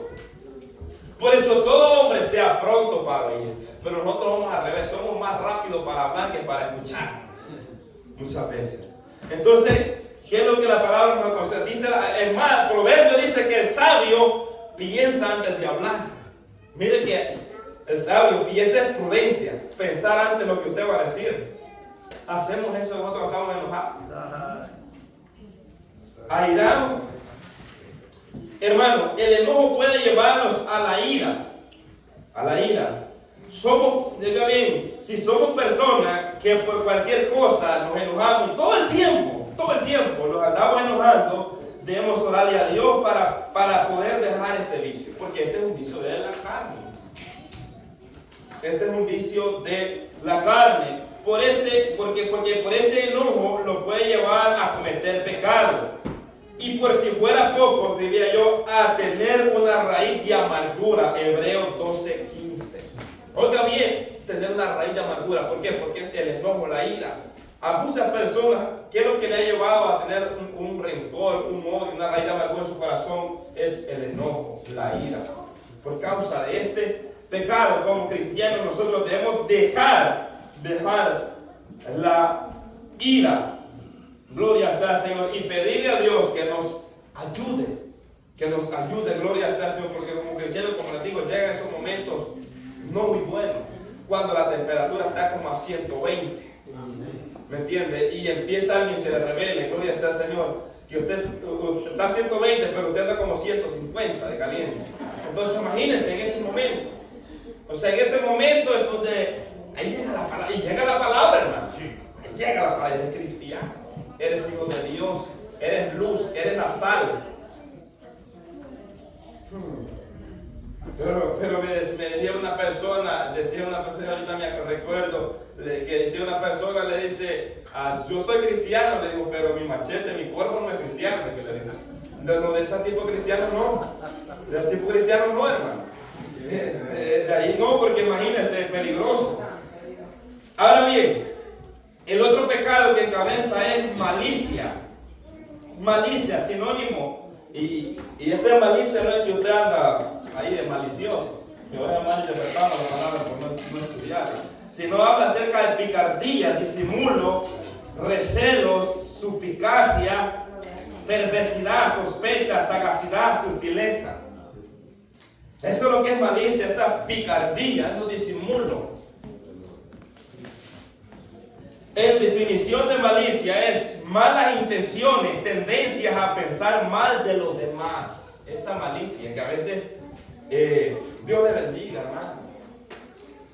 Por eso todo hombre sea pronto para oír. Pero nosotros vamos al revés, somos más rápidos para hablar que para escuchar. Muchas veces. Entonces, ¿qué es lo que la palabra nos aconseja? Dice, el proverbio dice que el sabio piensa antes de hablar. Mire que el sabio, y esa es prudencia, pensar antes lo que usted va a decir. Hacemos eso, nosotros estamos enojados. Airado. Hermano, el enojo puede llevarnos a la ira. A la ira. Diga bien, si somos personas que por cualquier cosa nos enojamos todo el tiempo nos andamos enojando, debemos orarle a Dios para poder dejar este vicio. Porque este es un vicio de la carne. Este es un vicio de la carne. Porque por ese enojo lo puede llevar a cometer pecado. Y por si fuera poco, diría yo, a tener una raíz de amargura. Hebreos 12:15. Oiga bien, tener una raíz de amargura. ¿Por qué? Porque el enojo, la ira. A muchas personas, ¿qué es lo que le ha llevado a tener un rencor, un odio, una raíz de amargura en su corazón? Es el enojo, la ira. Por causa de este pecado, como cristianos, nosotros debemos dejar la ira. Gloria sea Señor. Y pedirle a Dios que nos ayude. Que nos ayude, gloria sea Señor. Porque como cristianos, como les digo, llegan esos momentos no muy buenos. Cuando la temperatura está como a 120. ¿Me entiende? Y empieza alguien, se le revele, gloria sea Señor. Que usted está a 120, pero usted anda como 150 de caliente. Entonces imagínense en ese momento. O sea, en ese momento es donde ahí llega la palabra. Y llega la palabra, hermano. Ahí llega la palabra. Eres cristiano. Eres hijo de Dios. Eres luz. Eres la sal. Pero me decía una persona, ahorita me recuerdo, que decía una persona, le dice, yo soy cristiano, le digo, pero mi machete, mi cuerpo no es cristiano, que le digo. No, de ese tipo cristiano no. De ese tipo cristiano no, hermano. De ahí no, porque imagínense, es peligroso. Ahora bien, el otro pecado que encabeza es malicia. Malicia, sinónimo. Y esta malicia no es que usted anda ahí de malicioso, que vaya malinterpretando la palabra por no estudiar, sino habla acerca de picardía, disimulo, recelos, suspicacia, perversidad, sospecha, sagacidad, sutileza. Eso es lo que es malicia, esa picardía, eso es disimulo. En definición de malicia es malas intenciones, tendencias a pensar mal de los demás. Esa malicia que a veces Dios le bendiga, hermano.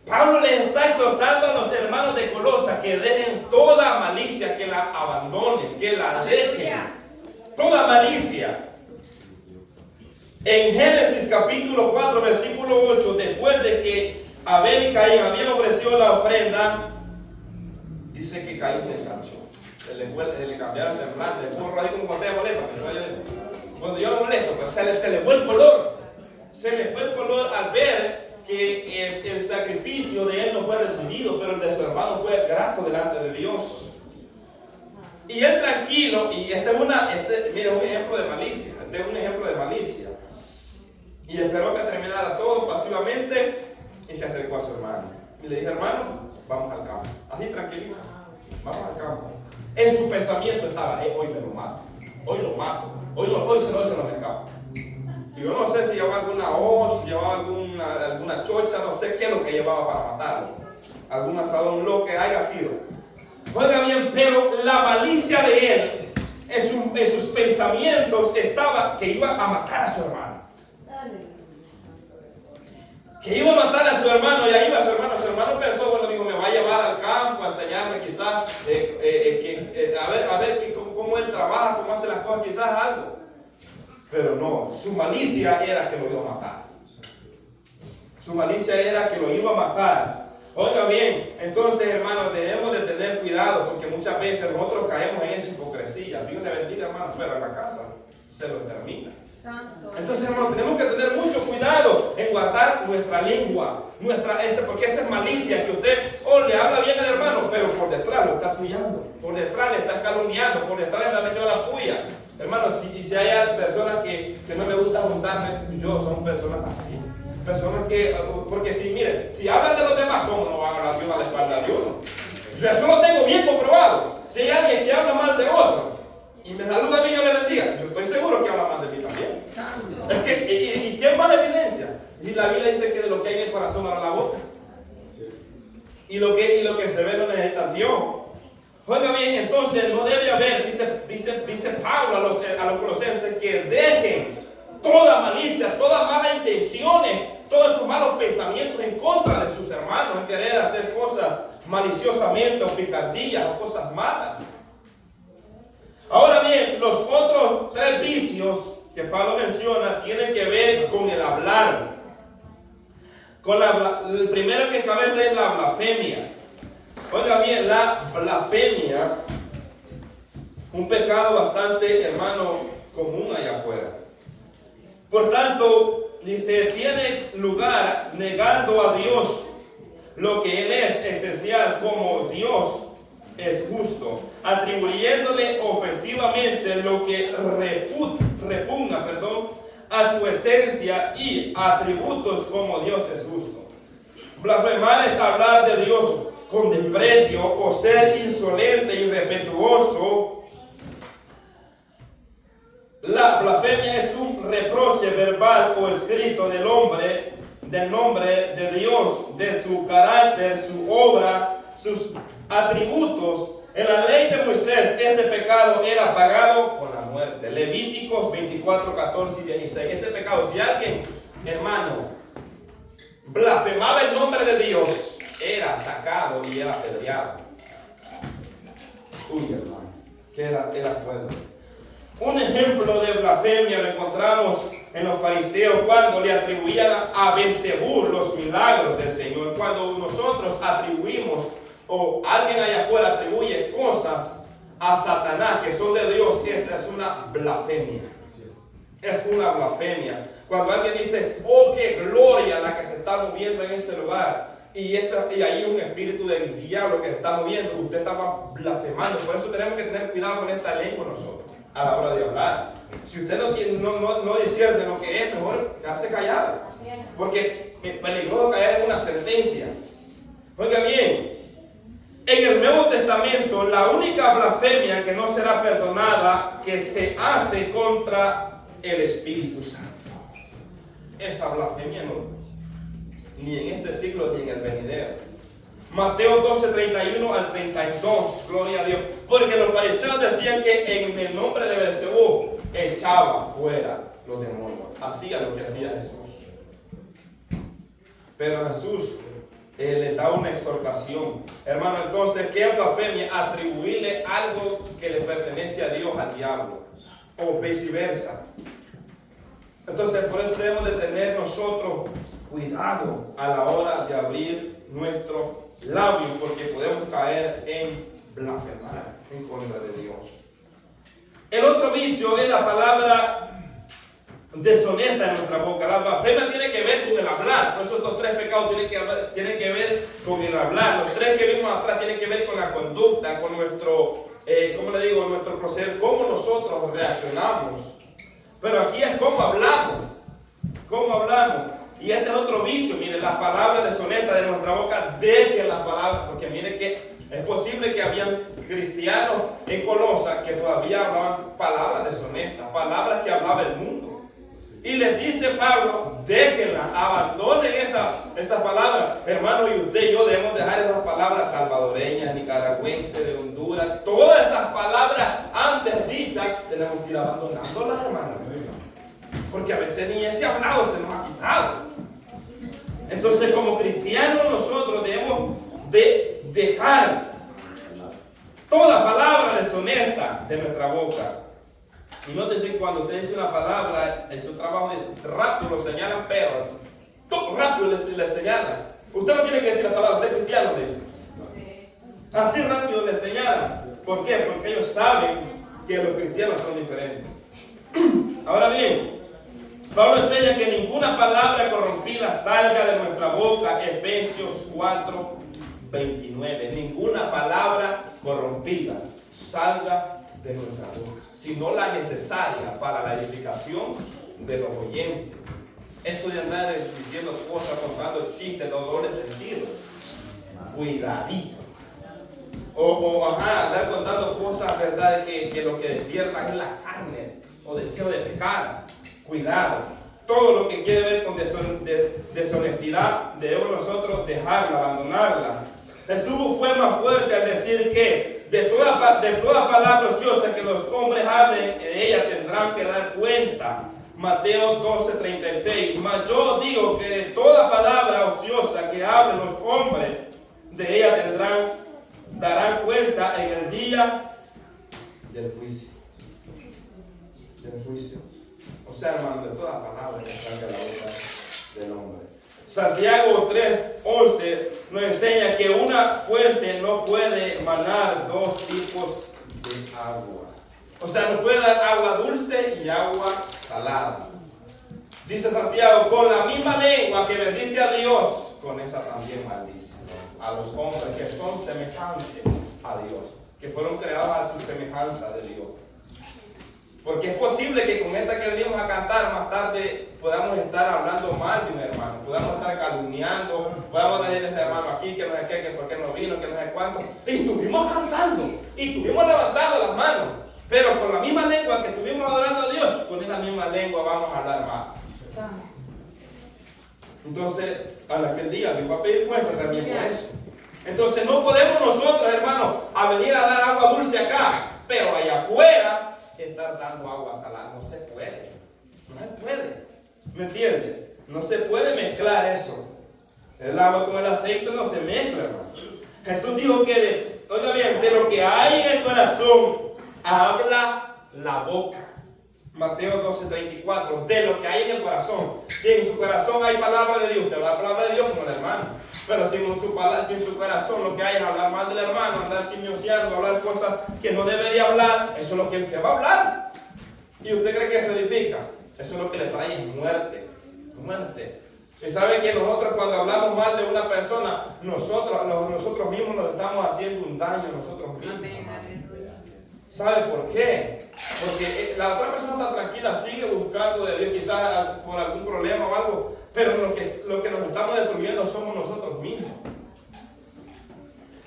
Pablo les está exhortando a los hermanos de Colosas que dejen toda malicia, que la abandonen, que la alejen. Toda malicia. En Génesis capítulo 4, versículo 8, después de que Abel y Caín habían ofrecido la ofrenda, dice que Caín se ensanchó. Se le cambiaron el semblante, le puso ahí como cuando te molesta. Cuando yo lo molesto, pues se le fue el color. Se le fue el color al ver que el sacrificio de él no fue recibido, pero el de su hermano fue grato delante de Dios. Y él tranquilo, y mira, un ejemplo de malicia. Este es un ejemplo de malicia. Y esperó que terminara todo pasivamente y se acercó a su hermano. Y le dije, hermano, vamos al campo. Así tranquilito, vamos al campo. En su pensamiento estaba, hoy me lo mato, hoy lo mato, hoy se lo me escapo. Y yo no sé si llevaba alguna hoz, llevaba alguna chocha, no sé qué es lo que llevaba para matarlo. Algún asadón, lo que haya sido. Oiga bien, pero la malicia de él, en sus pensamientos estaba que iba a matar a su hermano. Que iba a matar a su hermano, y ahí iba su hermano. Su hermano pensó, bueno, digo, me va a llevar al campo a enseñarme quizás, a ver cómo él trabaja, cómo hace las cosas, quizás algo. Pero no, su malicia era que lo iba a matar. Su malicia era que lo iba a matar. Oiga bien, entonces hermanos, debemos de tener cuidado, porque muchas veces nosotros caemos en esa hipocresía. Dios le bendiga, hermano, pero en la casa se lo termina. Entonces, hermanos, tenemos que tener mucho cuidado en guardar nuestra lengua, porque esa es malicia, que usted le habla bien al hermano, pero por detrás lo está apoyando, por detrás le está calumniando, por detrás le ha metido la puya. Hermanos, si hay personas que no les gusta juntarme, son personas así. Personas que, porque si hablan de los demás, ¿cómo no van a hablar de uno a la espalda de uno? Yo eso lo tengo bien comprobado. Si hay alguien que habla mal de otro y me saluda a mí, yo le bendiga, yo estoy seguro que habla mal de mí también. Es que, ¿y qué más evidencia? Y la Biblia dice que de lo que hay en el corazón habla la boca. Y lo que se ve no necesita Dios. Oiga bien, entonces no debe haber, dice Pablo a los colosenses, que dejen toda malicia, todas malas intenciones, todos esos malos pensamientos en contra de sus hermanos, en querer hacer cosas maliciosamente o picardías o cosas malas. Ahora bien, los otros 3 vicios que Pablo menciona tienen que ver con el hablar. El primero que encabeza es la blasfemia. Oiga bien, la blasfemia, un pecado bastante, hermano, común allá afuera. Por tanto, dice, tiene lugar negando a Dios lo que Él es esencial, como Dios es justo, atribuyéndole ofensivamente lo que repugna a su esencia y atributos como Dios es justo. Blasfemar es hablar de Dios con desprecio o ser insolente e irrespetuoso. La blasfemia es un reproche verbal o escrito del nombre de Dios, de su carácter, su obra, sus atributos. En la ley de Moisés, este pecado era pagado con la muerte. Levíticos 24, 14 y 16. Este pecado, si alguien, hermano, blasfemaba el nombre de Dios, era sacado y era apedreado. Uy, hermano, que era fuerte. Un ejemplo de blasfemia lo encontramos en los fariseos cuando le atribuían a Belzebú los milagros del Señor. Cuando nosotros atribuimos, o alguien allá afuera atribuye cosas a Satanás que son de Dios, esa es una blasfemia. Es una blasfemia. Cuando alguien dice, oh, qué gloria la que se está moviendo en ese lugar, y ahí es un espíritu del diablo que se está moviendo, usted está blasfemando. Por eso tenemos que tener cuidado con esta lengua nosotros a la hora de hablar. Si usted no discierne lo que es, mejor quedarse callado, porque es peligroso caer en una sentencia. Oiga bien, en el Nuevo Testamento la única blasfemia que no será perdonada, que se hace contra el Espíritu Santo. Esa blasfemia no, ni en este siglo ni en el venidero. Mateo 12, 31 al 32, gloria a Dios. Porque los fariseos decían que en el nombre de Belzebú echaba fuera los demonios. Hacía lo que hacía Jesús. Pero Jesús les da una exhortación. Hermano, entonces, ¿qué es blasfemia? Atribuirle algo que le pertenece a Dios al diablo, o viceversa. Entonces, por eso debemos de tener nosotros cuidado a la hora de abrir nuestros labios, porque podemos caer en blasfemar en contra de Dios. El otro vicio es la palabra deshonesta en nuestra boca. La blasfemia tiene que ver con el hablar. Por eso estos tres pecados tienen que ver con el hablar. Los tres que vimos atrás tienen que ver con la conducta, con nuestro, nuestro proceder, cómo nosotros reaccionamos. Pero aquí es cómo hablamos. Cómo hablamos. Y este es otro vicio. Mire, las palabras deshonestas de nuestra boca, dejen las palabras, porque mire que es posible que habían cristianos en Colosas que todavía hablaban palabras deshonestas, palabras que hablaba el mundo. Y les dice Pablo, déjenla, abandonen esa palabra. Hermano, y usted y yo debemos dejar esas palabras salvadoreñas, nicaragüenses, de Honduras. Todas esas palabras antes dichas, tenemos que ir abandonándolas, hermano. Porque a veces ni ese hablado se nos ha quitado. Entonces, como cristianos, nosotros debemos de dejar toda palabra deshonesta de nuestra boca. Y nótese cuando usted dice una palabra en su trabajo, rápido lo señalan, pero rápido le señalan. Usted no tiene que decir la palabra, usted es cristiano, dice. Así rápido le señalan. ¿Por qué? Porque ellos saben que los cristianos son diferentes. Ahora bien, Pablo enseña que ninguna palabra corrompida salga de nuestra boca. Efesios 4:29. Ninguna palabra corrompida salga de nuestra boca, sino la necesaria para la edificación de los oyentes. Eso de andar diciendo cosas, contando chistes, doble sentido, cuidadito. Andar contando cosas, verdad, que lo que despiertan es la carne o deseo de pecar. Cuidado. Todo lo que quiere ver con deshonestidad debemos nosotros dejarla, abandonarla. Jesús fue más fuerte al decir que de toda palabra ociosa que los hombres hablen, de ella tendrán que dar cuenta. Mateo 12:36. Mas yo digo que de toda palabra ociosa que hablen los hombres, de ella darán cuenta en el día del juicio. Del juicio. O sea, hermano, de toda palabra que salga de la boca del hombre. Santiago 3:11 nos enseña que una fuente no puede manar dos tipos de agua. O sea, no puede dar agua dulce y agua salada. Dice Santiago, con la misma lengua que bendice a Dios, con esa también maldice a los hombres que son semejantes a Dios, que fueron creados a su semejanza de Dios. Porque es posible que con esta que venimos a cantar más tarde podamos estar hablando mal de un hermano, podamos estar calumniando, podamos decirle a este hermano aquí que no sé qué, que por qué no vino, que no sé cuánto. Y estuvimos cantando, y estuvimos levantando las manos, pero con la misma lengua que estuvimos adorando a Dios, con esa misma lengua vamos a hablar mal. Entonces, a aquel día Dios va a pedir cuenta también por eso. Entonces no podemos nosotros, hermanos, a venir a dar agua dulce acá, pero allá afuera estar dando agua salada. No se puede. No se puede. ¿Me entiende? No se puede mezclar eso. El agua con el aceite no se mezcla, hermano. Jesús dijo que, oiga bien, de lo que hay en el corazón, habla la boca. Mateo 12:34. De lo que hay en el corazón. Si en su corazón hay palabra de Dios, te habla la palabra de Dios como el hermano. Pero si en su corazón lo que hay es hablar mal del hermano, andar simioseando, hablar cosas que no debe de hablar, eso es lo que usted va a hablar. ¿Y usted cree que eso edifica? Eso es lo que le trae es muerte. Muerte. Y sabe que nosotros cuando hablamos mal de una persona, nosotros mismos nos estamos haciendo un daño a nosotros mismos. ¿Sabe por qué? Porque la otra persona está tranquila, sigue buscando de Dios, quizás por algún problema o algo, pero lo que nos estamos destruyendo somos nosotros mismos.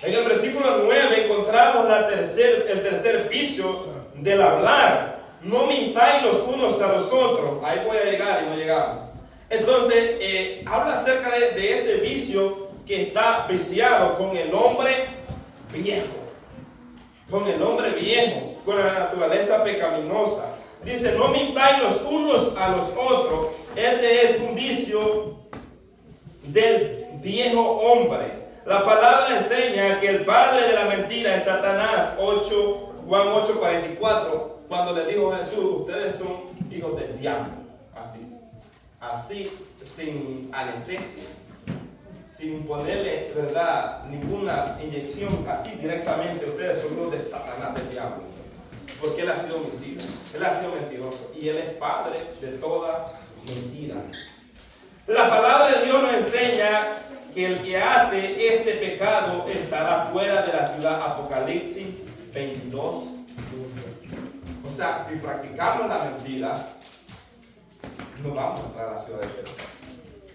En el versículo 9 encontramos el tercer vicio del hablar. No mintáis los unos a los otros. Ahí voy a llegar y no llegamos. Entonces, habla acerca de este vicio que está viciado con el hombre viejo. Con el hombre viejo, con la naturaleza pecaminosa. Dice, no mintáis los unos a los otros. Este es un vicio del viejo hombre. La palabra enseña que el padre de la mentira es Satanás. Juan 8:44, cuando le dijo a Jesús, ustedes son hijos del diablo. así, sin anestesia, sin ponerle, ¿verdad?, ninguna inyección, así directamente. Ustedes son hijos de Satanás, del diablo, porque él ha sido homicida, él ha sido mentiroso y él es padre de toda mentira. La palabra de Dios nos enseña que el que hace este pecado estará fuera de la ciudad. Apocalipsis 22:15. O sea, si practicamos la mentira, no vamos a entrar a la ciudad de Dios.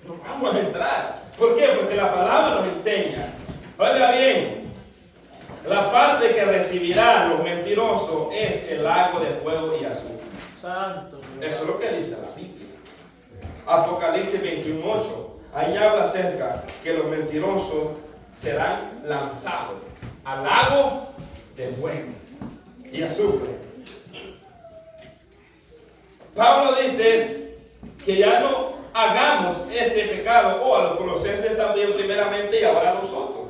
No vamos a entrar. ¿Por qué? Porque la palabra nos enseña. Oiga bien, la parte que recibirán los mentirosos es el lago de fuego y azufre. Santo. Eso es lo que dice la Biblia. Apocalipsis 21:8. Ahí habla acerca que los mentirosos serán lanzados al lago de fuego y azufre. Pablo dice que ya no hagamos ese pecado, o a los colosenses también primeramente y ahora a nosotros,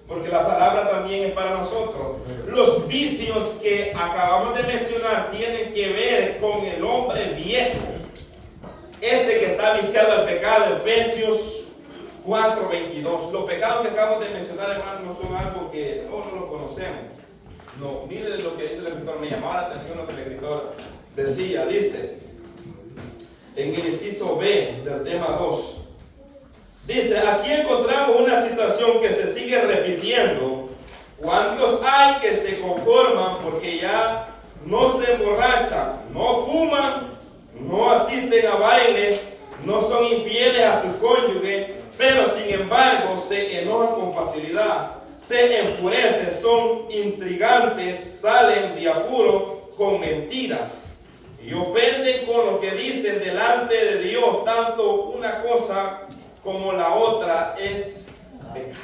porque la palabra también es para nosotros. Los vicios que acabamos de mencionar tienen que ver con el hombre viejo, este que está viciado al pecado. Efesios 4:22. Los pecados que acabamos de mencionar, hermanos, no son algo que no lo conocemos. No, miren lo que dice el escritor. Me llamaba la atención lo que el escritor decía. Dice en el inciso B del tema 2, dice: aquí encontramos una situación que se sigue repitiendo. ¿Cuántos hay que se conforman porque ya no se emborrachan, no fuman, no asisten a baile, no son infieles a su cónyuge, pero sin embargo se enojan con facilidad, se enfurecen, son intrigantes, salen de apuro con mentiras y ofenden con lo que dicen delante de Dios? Tanto una cosa como la otra es pecado.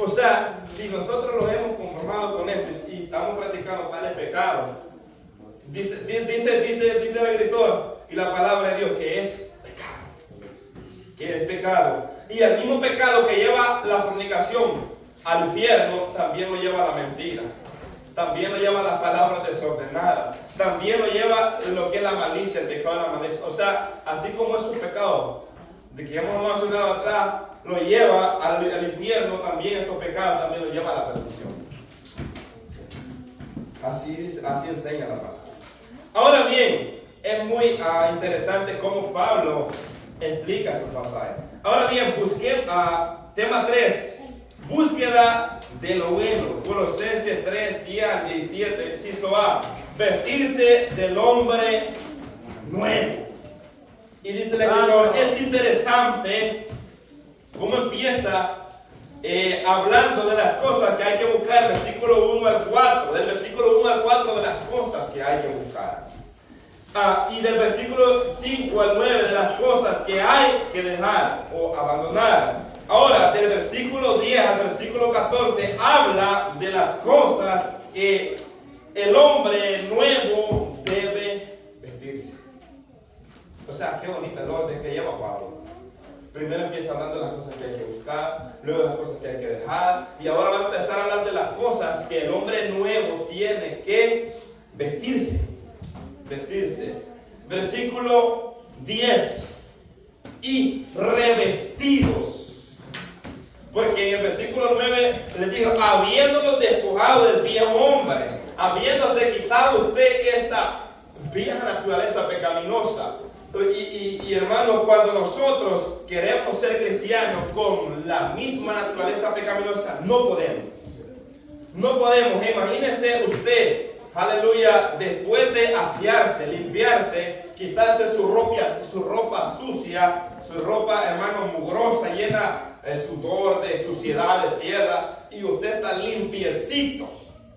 O sea, si nosotros nos hemos conformado con eso y estamos practicando tales pecados, dice el escritor y la palabra de Dios que es pecado. Que es pecado. Y el mismo pecado que lleva la fornicación al infierno también lo lleva la mentira. También lo lleva las palabras desordenadas. También lo lleva lo que es la malicia, el pecado de la malicia. O sea, así como esos pecados de que hemos mencionado atrás lo lleva al infierno, también estos pecados también lo lleva a la perdición. Así enseña la palabra. Ahora bien, es muy interesante cómo Pablo explica estos pasajes. Ahora bien, tema 3, búsqueda de lo bueno. Colosenses 3:10-17, inciso A, vestirse del hombre nuevo. Y dice el escritor, es interesante cómo empieza hablando de las cosas que hay que buscar, versículo 1 al 4, del versículo 1 al 4 de las cosas que hay que buscar. Y del versículo 5 al 9 de las cosas que hay que dejar o abandonar. Ahora, del versículo 10 al versículo 14, habla de las cosas que el hombre nuevo debe vestirse. O sea, qué bonita el orden que lleva Pablo. Primero empieza hablando de las cosas que hay que buscar, luego de las cosas que hay que dejar, y ahora va a empezar a hablar de las cosas que el hombre nuevo tiene que vestirse. Versículo 10, y revestidos. Porque en el versículo 9 les dijo, habiéndonos despojado del viejo hombre, habiéndose quitado usted esa vieja naturaleza pecaminosa. Y hermanos, cuando nosotros queremos ser cristianos con la misma naturaleza pecaminosa, no podemos. No podemos. Imagínese usted, aleluya, después de asearse, limpiarse, quitarse su ropa sucia, su ropa, hermano, mugrosa, llena de sudor, de suciedad, de tierra, y usted está limpiecito,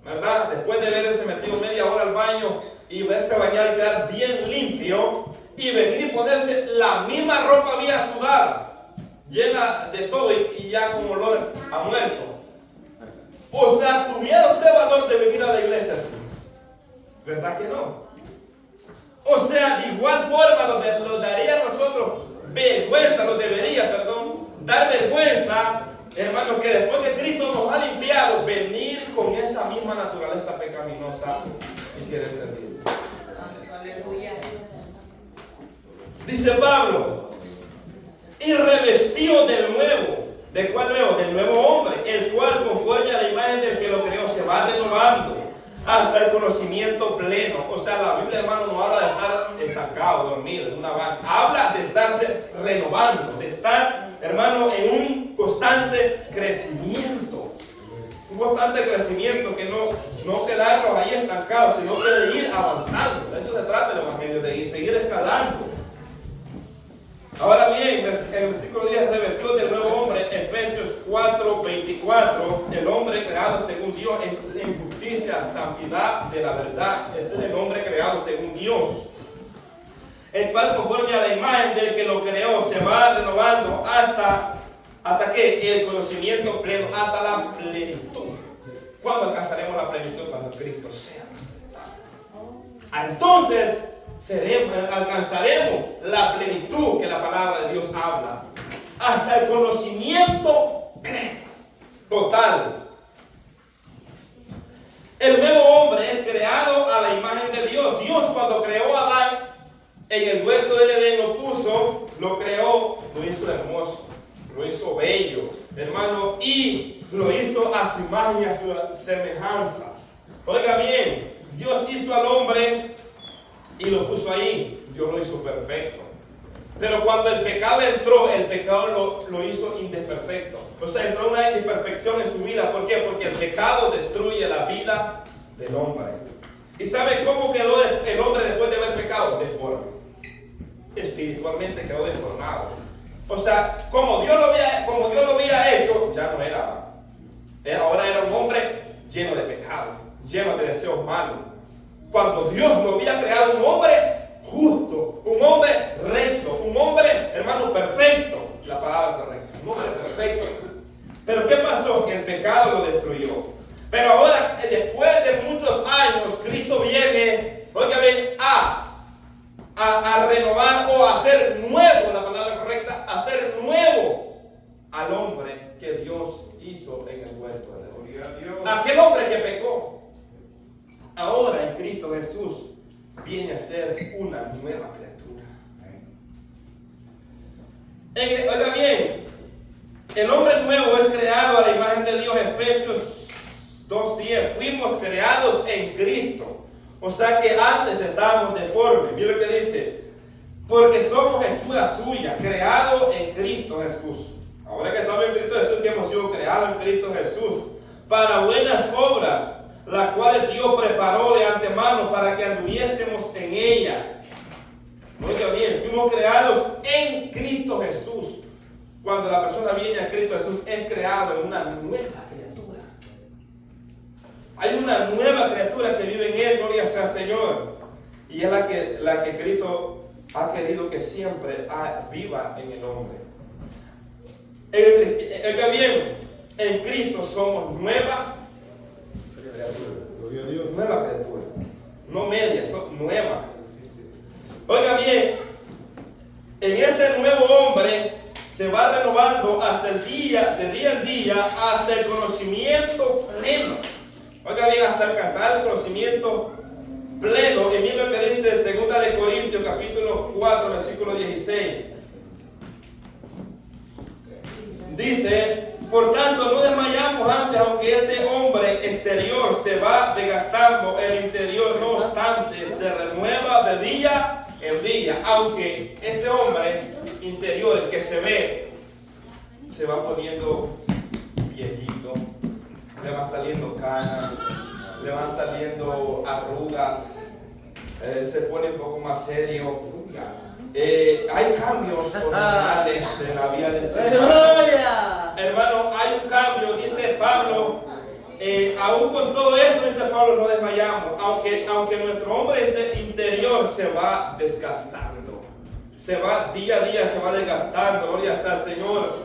¿verdad? Después de haberse metido media hora al baño y verse bañar y quedar bien limpio, y venir y ponerse la misma ropa vieja sudada, llena de todo y ya con olor a muerto. O sea, ¿tuviera usted valor de venir a la iglesia así? ¿Verdad que no? O sea, de igual forma nos daría a nosotros vergüenza, nos debería, dar vergüenza, hermanos, que después que Cristo nos ha limpiado, venir con esa misma naturaleza pecaminosa y querer servir. Aleluya. Dice Pablo, y revestido del nuevo. ¿De cuál nuevo? Del nuevo hombre, el cual conforme a la imagen del que lo creó se va renovando hasta el conocimiento pleno. O sea, la Biblia, hermano, no habla de estar estancado, dormido en una banca. Habla de estarse renovando, de estar, hermano, en un constante crecimiento. Un constante crecimiento, que no quedarnos ahí estancados, sino que de ir avanzando. De eso se trata el Evangelio, de ir, seguir escalando. Ahora bien, en el versículo 10, revestido del nuevo hombre, Efesios 4:24, el hombre creado según Dios en justicia, santidad de la verdad. Ese es el hombre creado según Dios, el cual conforme a la imagen del que lo creó se va renovando hasta que el conocimiento pleno, hasta la plenitud. ¿Cuándo alcanzaremos la plenitud? Cuando Cristo sea manifestado. Entonces alcanzaremos la plenitud que la palabra de Dios habla, hasta el conocimiento pleno, total. El nuevo hombre es creado a la imagen de Dios. Dios, cuando creó a Adán en el huerto del Edén, lo creó, lo hizo hermoso, lo hizo bello, hermano, y lo hizo a su imagen y a su semejanza. Oiga bien, Dios hizo al hombre y lo puso ahí. Dios lo hizo perfecto. Pero cuando el pecado entró, el pecado lo hizo imperfecto. O sea, entró una imperfección en su vida. ¿Por qué? Porque el pecado destruye la vida del hombre. ¿Y sabe cómo quedó el hombre después de haber pecado? Deforme. Espiritualmente quedó deformado. O sea, como Dios lo había hecho, ya no era. Ahora era un hombre lleno de pecado, lleno de deseos malos. Cuando Dios lo había creado un hombre justo, un hombre recto, un hombre, hermano, perfecto. La palabra correcta, un hombre perfecto. Pero ¿qué pasó? Que el pecado lo destruyó. Pero ahora, después de muchos años, Cristo viene, oiga bien, a renovar o a hacer nuevo, la palabra correcta, hacer nuevo al hombre que Dios hizo en el huerto de Edén. Aquel hombre que pecó. Ahora en Cristo Jesús viene a ser una nueva criatura. Oiga bien, el hombre nuevo es creado a la imagen de Dios. Efesios 2:10. Fuimos creados en Cristo. O sea que antes estábamos deformes. Mira lo que dice. Porque somos hechura suya, creado en Cristo Jesús. Ahora que estamos en Cristo Jesús, que hemos sido creados en Cristo Jesús, para buenas obras, las cuales Dios preparó de antemano para que anduviésemos en ella. Oiga bien, fuimos creados en Cristo Jesús. Cuando la persona viene a Cristo Jesús, es creado en una nueva criatura. Hay una nueva criatura que vive en Él, gloria sea al Señor. Y es la que Cristo ha querido que siempre viva en el hombre. Oiga bien, en Cristo somos nueva criatura. Nueva criatura. No media, son nueva. Oiga bien, en este nuevo hombre se va renovando hasta el día, de día en día, hasta el conocimiento pleno. Oiga bien, hasta alcanzar el conocimiento pleno. Y miren lo que dice 2 de Corintios capítulo 4 versículo 16. Dice: por tanto no desmayamos antes, aunque este hombre exterior se va desgastando, el interior no obstante se renueva de día en día. Aunque este hombre interior, el que se ve, se va poniendo viejito, le van saliendo canas, le van saliendo arrugas, se pone un poco más serio. Hay cambios hormonales en la vida del ser humano. Hermano, hay un cambio, dice Pablo. Aún con todo esto, dice Pablo, no desmayamos. Aunque nuestro hombre interior se va desgastando, se va día a día, se va desgastando, gloria sea al Señor.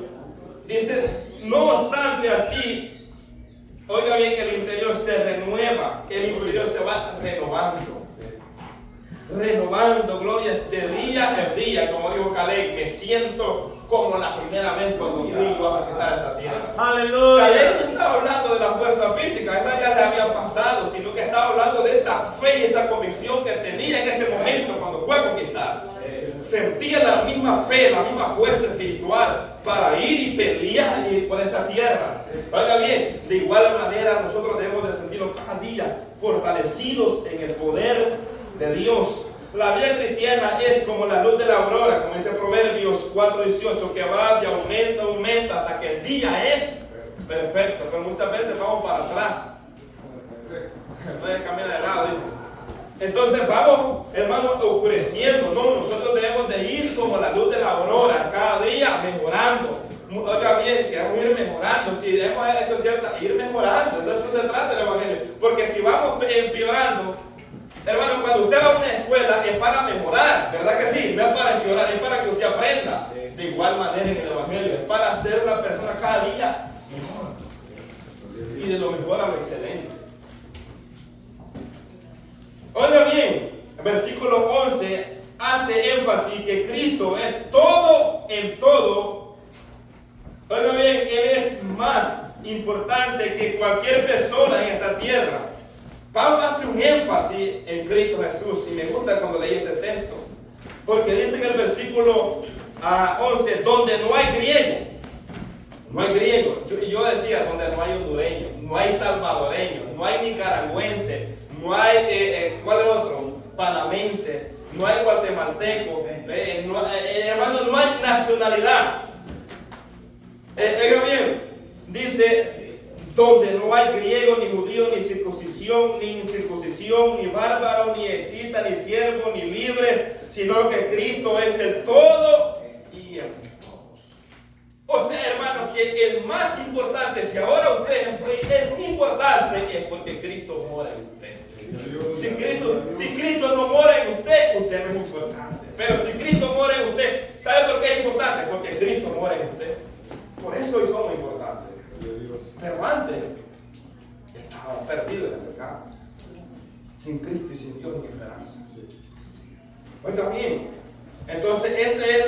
Dice, no obstante así, oiga bien, el interior se renueva, el interior se va renovando. Renovando, glorias, de día en día, como dijo Caleb, me siento como la primera vez cuando fui yo a conquistar esa tierra. Aleluya. Caleb no estaba hablando de la fuerza física, esa ya le había pasado, sino que estaba hablando de esa fe y esa convicción que tenía en ese momento cuando fue a conquistar. Sentía la fe, la misma fuerza espiritual para ir y pelear por esa tierra. Oiga bien, de igual manera nosotros debemos de sentirnos cada día fortalecidos en el poder de Dios. La vida cristiana es como la luz de la aurora, como dice Proverbios 4:18, que va y aumenta hasta que el día es perfecto. Pero muchas veces vamos para atrás. No hay que cambiar de lado, digo. Entonces vamos, hermanos, oscureciendo. No, nosotros debemos de ir como la luz de la aurora, cada día mejorando. Oiga bien, queremos ir mejorando. Si hemos hecho cierta, ir mejorando. De eso se trata el Evangelio. Porque si vamos empeorando, hermano, cuando usted va a una escuela es para mejorar, ¿verdad que sí? No es para empeorar, es para que usted aprenda. De igual manera en el Evangelio, es para ser una persona cada día mejor. Y de lo mejor a lo excelente. Oiga bien, versículo 11 hace énfasis que Cristo es todo en todo. Oiga bien, Él es más importante que cualquier persona en esta tierra. Pablo hace un énfasis en Cristo Jesús y me gusta cuando leí este texto, porque dice en el versículo 11, donde no hay griego, no hay griego. Yo decía, donde no hay hondureño, no hay salvadoreño, no hay nicaragüense, no hay, ¿cuál es otro? Panamense, no hay guatemalteco, hermano, no hay nacionalidad. Oiga bien, dice, donde no hay griego, ni judío, ni circuncisión, ni incircuncisión, ni bárbaro, ni excita, ni siervo, ni libre, sino que Cristo es el todo y en todos. O sea, hermano, que el más importante, si ahora usted es importante, es porque Cristo mora en usted. Si Cristo no mora en usted, usted no es importante. Pero si Cristo mora en usted, ¿sabe por qué es importante? Porque Cristo mora en usted. Por eso hoy somos importantes. Pero antes estábamos perdidos en el pecado, sin Cristo y sin Dios en esperanza. Oiga bien, entonces ese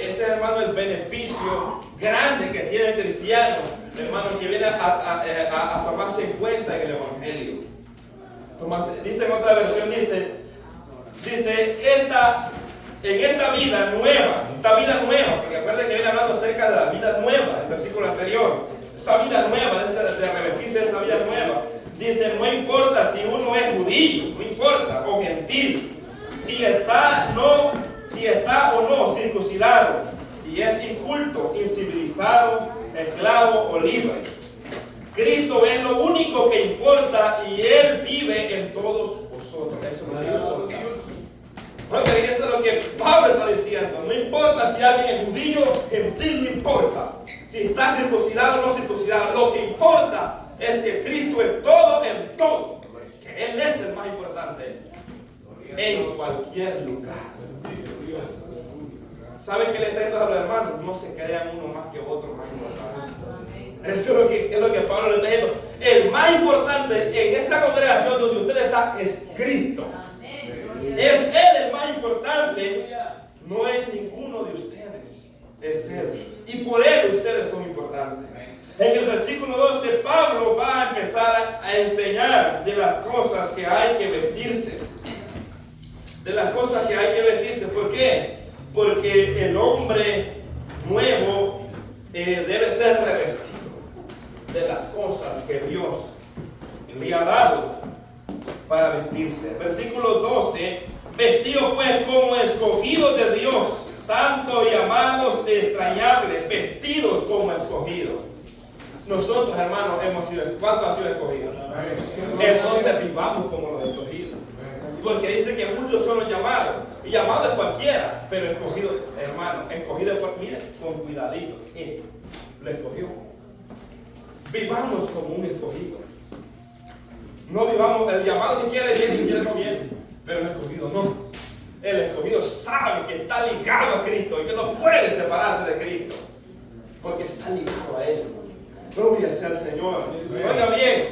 es, hermano, el beneficio grande que tiene el cristiano, hermano, que viene a tomarse en cuenta en el Evangelio. Dice en otra versión, dice en esta vida nueva, porque acuérdense que viene hablando acerca de la vida nueva, el versículo anterior, esa vida nueva, de revestirse de esa vida nueva. Dice, no importa si uno es judío, no importa, o gentil, si está o no circuncidado, si es inculto, incivilizado, esclavo o libre. Cristo es lo único que importa y Él vive en todos vosotros. Eso es lo que importa. Porque eso es lo que Pablo está diciendo. No importa si alguien es judío, gentil, no importa. Si está circuncidado o no circuncidado. Lo que importa es que Cristo es todo en todo. Que Él es el más importante en cualquier lugar. ¿Saben qué le está diciendo a los hermanos? No se crean uno más que otro más importante. Eso es lo que Pablo le está diciendo. El más importante en esa congregación donde usted está es Cristo. Es Él el más importante, no es ninguno de ustedes, es Él. Y por Él ustedes son importantes. En el versículo 12, Pablo va a empezar a enseñar de las cosas que hay que vestirse. De las cosas que hay que vestirse. ¿Por qué? Porque el hombre nuevo debe ser revestido de las cosas que Dios le ha dado para vestirse. Versículo 12, vestidos pues como escogidos de Dios, santos y amados, extrañables, vestidos como escogidos. Nosotros, hermanos, hemos sido, ¿cuántos han sido escogidos? Entonces vivamos como los escogidos. Porque dice que muchos son los llamados, y llamado es cualquiera, pero escogido, hermano, escogido por, mire, con cuidadito, lo escogió. Vivamos como un escogido. No vivamos, el llamado si quiere viene y quiere no viene, pero el escogido no. El escogido sabe que está ligado a Cristo y que no puede separarse de Cristo, porque está ligado a Él. Gloria sea al Señor. Oiga bien,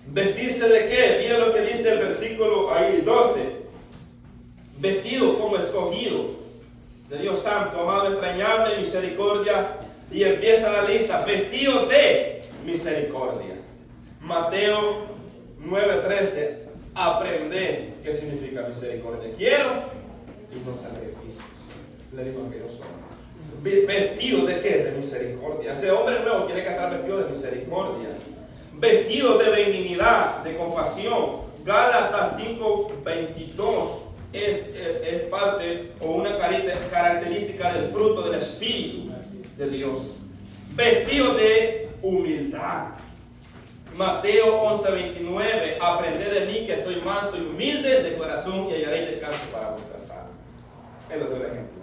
¿vestirse de qué? Mira lo que dice el versículo ahí 12. Vestido como escogido de Dios santo, amado, entrañable, misericordia. Y empieza la lista, vestido de misericordia. Mateo 9:13, aprender qué significa misericordia. Quiero y no sacrificio. Le dijo a aquellos hombres. ¿Vestido de qué? De misericordia. Ese hombre nuevo tiene que estar vestido de misericordia. Vestido de benignidad, de compasión. Gálatas 5:22 es parte o una característica del fruto del Espíritu de Dios. Vestido de humildad. Mateo 11:29, aprended de mí que soy manso y humilde de corazón y hallaréis descanso para vuestras almas. Es otro ejemplo.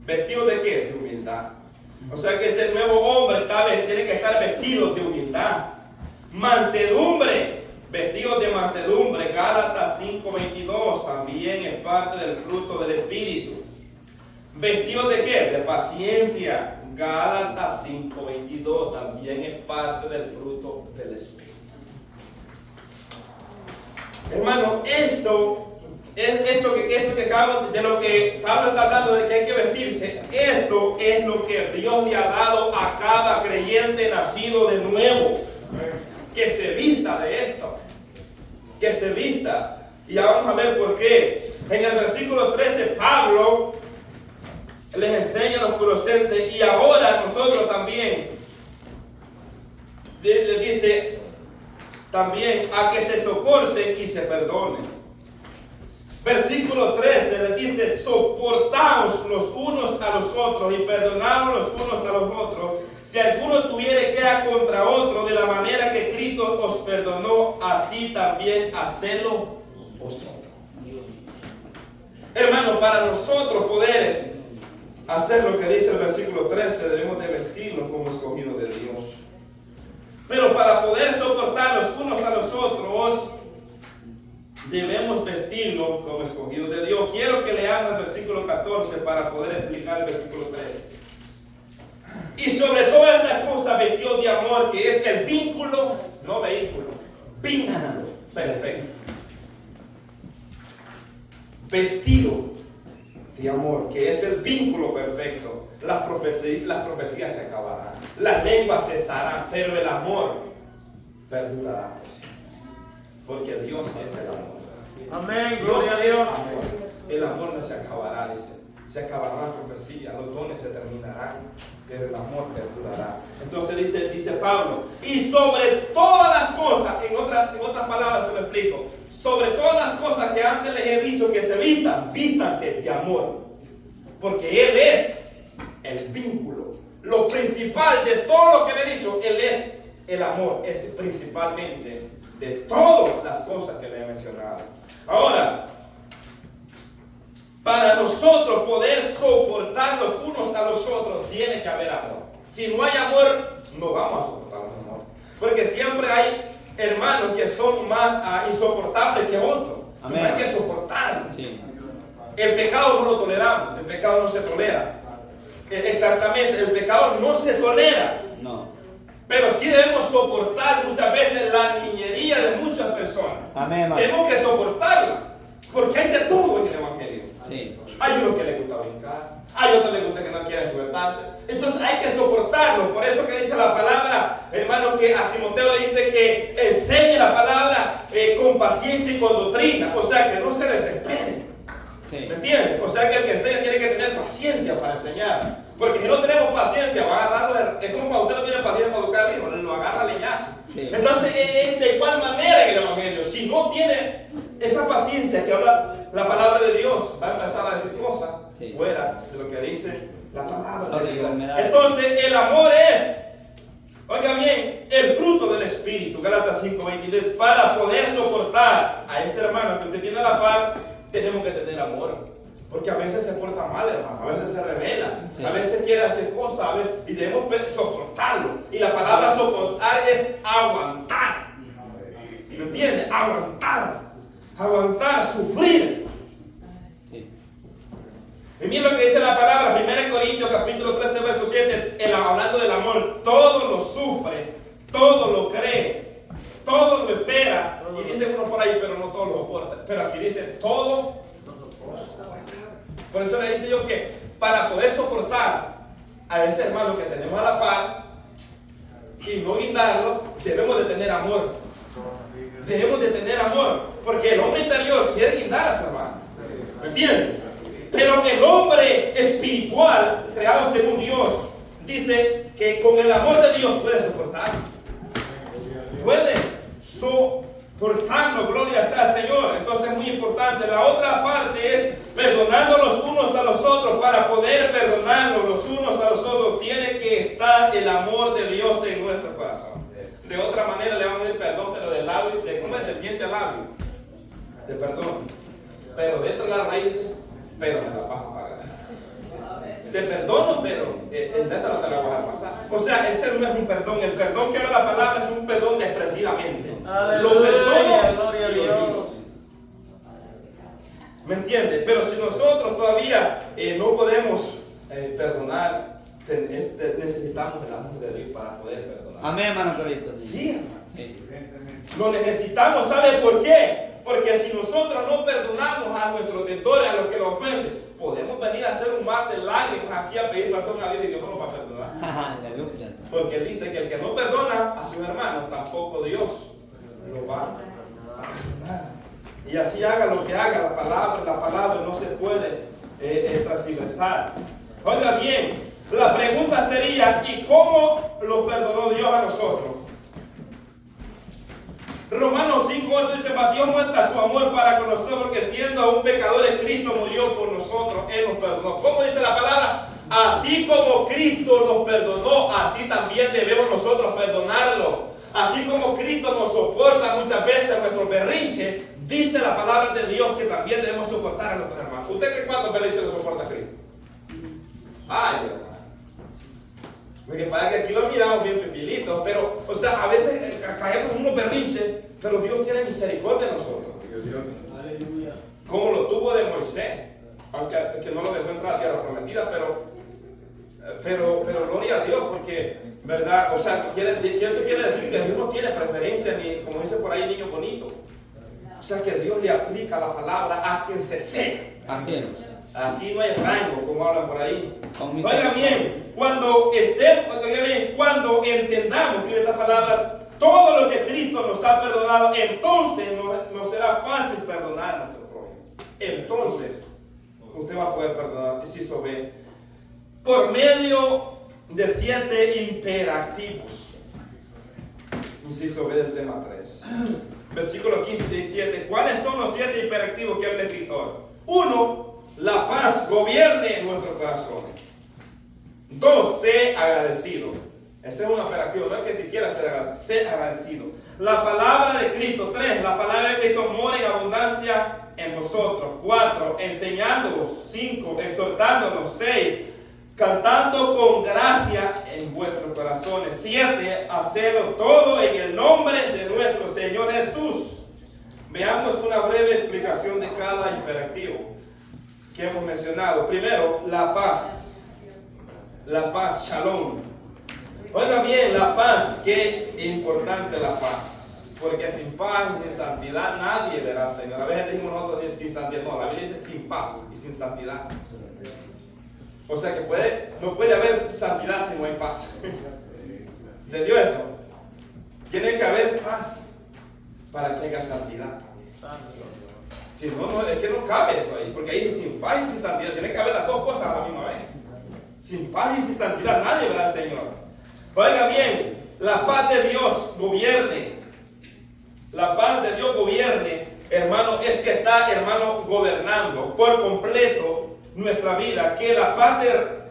¿Vestido de qué? De humildad. O sea que ese nuevo hombre tiene que estar vestido de humildad. Mansedumbre, vestido de mansedumbre. Gálatas 5:22 también es parte del fruto del Espíritu. ¿Vestido de qué? De paciencia. Gálatas 5:22 también es parte del fruto del Espíritu. Hermano, esto que acabamos de lo que Pablo está hablando de que hay que vestirse, esto es lo que Dios le ha dado a cada creyente nacido de nuevo. Que se vista de esto. Que se vista. Y ya vamos a ver por qué. En el versículo 13, Pablo les enseña a los colosenses y ahora nosotros también les dice también a que se soporten y se perdonen. Versículo 13 les dice: soportaos los unos a los otros y perdonaos los unos a los otros, si alguno tuviere queja contra otro, de la manera que Cristo os perdonó, así también hacedlo vosotros. Hermanos, para nosotros poder hacer lo que dice el versículo 13, debemos de vestirnos como escogidos de Dios. Pero para poder soportar los unos a los otros, debemos vestirnos como escogidos de Dios. Quiero que leamos el versículo 14 para poder explicar el versículo 13. Y sobre todas las cosas vestidos de amor, que es el vínculo, no vehículo, vínculo perfecto. Vestido de amor, que es el vínculo perfecto. Las profecías se acabarán, las lenguas cesarán, pero el amor perdurará por siempre. Porque Dios es el amor. Amén, Dios gloria a es Dios. amor. El amor no se acabará, dice. Se acabarán las profecías, los dones se terminarán, pero el amor perdurará. Entonces dice Pablo, y sobre todas las cosas, en otras palabras se lo explico, sobre todas las cosas que antes les he dicho que se vistan, vístanse de amor, porque Él es el vínculo. Lo principal de todo lo que le he dicho, Él es el amor, es principalmente de todas las cosas que le he mencionado. Ahora, para nosotros poder soportar los unos a los otros, tiene que haber amor. Si no hay amor, no vamos a soportar el amor. Porque siempre hay hermanos que son más insoportables que otros. Amén. Hay que soportarlo. Sí. El pecado no lo toleramos, el pecado no se tolera. Exactamente, el pecado no se tolera. No. Pero sí debemos soportar muchas veces la niñería de muchas personas. Amén. Tenemos que soportarla. Porque hay de todo en el Evangelio. Sí. Hay uno que le gusta brincar, hay otro que le gusta que no quiere sujetarse. Entonces hay que soportarlo. Por eso que dice la palabra, hermano, que a Timoteo le dice que enseñe la palabra con paciencia y con doctrina. O sea, que no se desespere. Sí. ¿Me entiendes? O sea, que el que enseña tiene que tener paciencia para enseñar. Porque si no tenemos paciencia, va a agarrarlo. Es como cuando usted no tiene paciencia para educar al hijo, lo agarra leñazo. Sí. Entonces, es de igual manera en el Evangelio. Si no tiene esa paciencia que habla la palabra de Dios, va a empezar a decir cosas fuera de lo que dice la palabra de Dios. Entonces, el amor es, oiga bien, el fruto del Espíritu. Gálatas 5:22. Para poder soportar a ese hermano que usted tiene a la par, tenemos que tener amor. Porque a veces se porta mal, hermano, a veces se revela, a veces quiere hacer cosas, y debemos soportarlo. Y la palabra soportar es aguantar. ¿Me entiendes? Aguantar, sufrir. Y miren lo que dice la palabra, 1 Corintios capítulo 13, verso 7, hablando del amor: todo lo sufre, todo lo cree, todo lo espera. Y dice uno por ahí, pero no todo lo soporta. Pero aquí dice todo lo soporta. Por eso le dice yo que para poder soportar a ese hermano que tenemos a la par y no guindarlo, debemos de tener amor. Debemos de tener amor, porque el hombre interior quiere guindar a su hermano. ¿Me entienden? Pero el hombre espiritual, creado según Dios, dice que con el amor de Dios puede soportar. Puede soportarlo, gloria sea al Señor. Entonces es muy importante. La otra parte es perdonando los unos a los otros. Para poder perdonarnos los unos a los otros, tiene que estar el amor de Dios en nuestro corazón. De otra manera le vamos a decir perdón, pero del labio, ¿cómo es? Del diente al labio. De perdón. Pero dentro de la raíz dice, pero me la vas a pagar. Te perdono, pero el neta no te la vas a pasar. O sea, ese no es un perdón. El perdón que habla la palabra es un perdón desprendidamente. Lo perdono, gloria a Dios. ¿me entiendes? Pero si nosotros todavía no podemos perdonar, necesitamos el amor de Dios para poder perdonar. Amén, hermano Cristo. Sí, hermano. Sí. Lo necesitamos, ¿sabe por qué? Porque si nosotros no perdonamos a nuestros deudores, a los que nos ofenden, podemos venir a hacer un mar de lágrimas aquí a pedir perdón a Dios y Dios no nos va a perdonar. Aleluya. Porque dice que el que no perdona a sus hermanos, tampoco Dios lo va a perdonar. Y así haga lo que haga, la palabra no se puede transversar. Oiga bien, la pregunta sería, ¿y cómo lo perdonó Dios a nosotros? Romanos 5:8 dice, mas Dios muestra su amor para con nosotros, porque siendo aún pecadores, Cristo murió por nosotros, Él nos perdonó. ¿Cómo dice la palabra? Así como Cristo nos perdonó, así también debemos nosotros perdonarlo. Así como Cristo nos soporta muchas veces nuestros berrinches, dice la palabra de Dios que también debemos soportar a nuestros hermanos. ¿Usted cree cuántos berrinches lo soporta Cristo? Ay, hermano. Porque para que aquí lo miramos bien pipilitos, pero, o sea, a veces caemos en unos berrinches, pero Dios tiene misericordia de nosotros. Aleluya. Como lo tuvo de Moisés, aunque que no lo dejó entrar a la tierra prometida, pero gloria a Dios, porque, ¿verdad? O sea, quiere decir que Dios no tiene preferencia, ni, como dice por ahí, niño bonito. O sea, que Dios le aplica la palabra a quien se seca. Afirma. Aquí no hay rango, como hablan por ahí. Con mi Oiga bien, cuando entendamos que esta palabra, todo lo que Cristo nos ha perdonado, entonces nos será fácil perdonar a nuestro prójimo. Entonces, usted va a poder perdonar, inciso B, por medio de 7 imperativos. Inciso B del tema 3. Versículos 15 y 17. ¿Cuáles son los 7 imperativos que habla el escritor? 1. La paz gobierne nuestro corazón. 2. Sé agradecido. Ese es un imperativo, no es que siquiera ser agradecido. Sé agradecido. La palabra de Cristo. 3. La palabra de Cristo mora en abundancia en nosotros. 4. Enseñándonos. 5. Exhortándonos. 6. Cantando con gracia en vuestros corazones. 7. Hacerlo todo en el nombre de nuestro Señor Jesús. Veamos una breve explicación de cada imperativo que hemos mencionado. Primero, la paz. La paz, shalom. Oiga bien, la paz, qué importante la paz. Porque sin paz y sin santidad nadie verá al Señor. A veces decimos nosotros sin santidad. No, la Biblia dice sin paz y sin santidad. O sea que no puede haber santidad si no hay paz. ¿Entendió eso? Tiene que haber paz para que haya santidad también. Si no, es que no cabe eso ahí, porque ahí sin paz y sin santidad, tiene que haber las dos cosas a la misma vez. Sin paz y sin santidad nadie verá al Señor. Oiga bien, la paz de Dios gobierne. La paz de Dios gobierne, hermano, es que está, hermano, gobernando por completo nuestra vida. Que la paz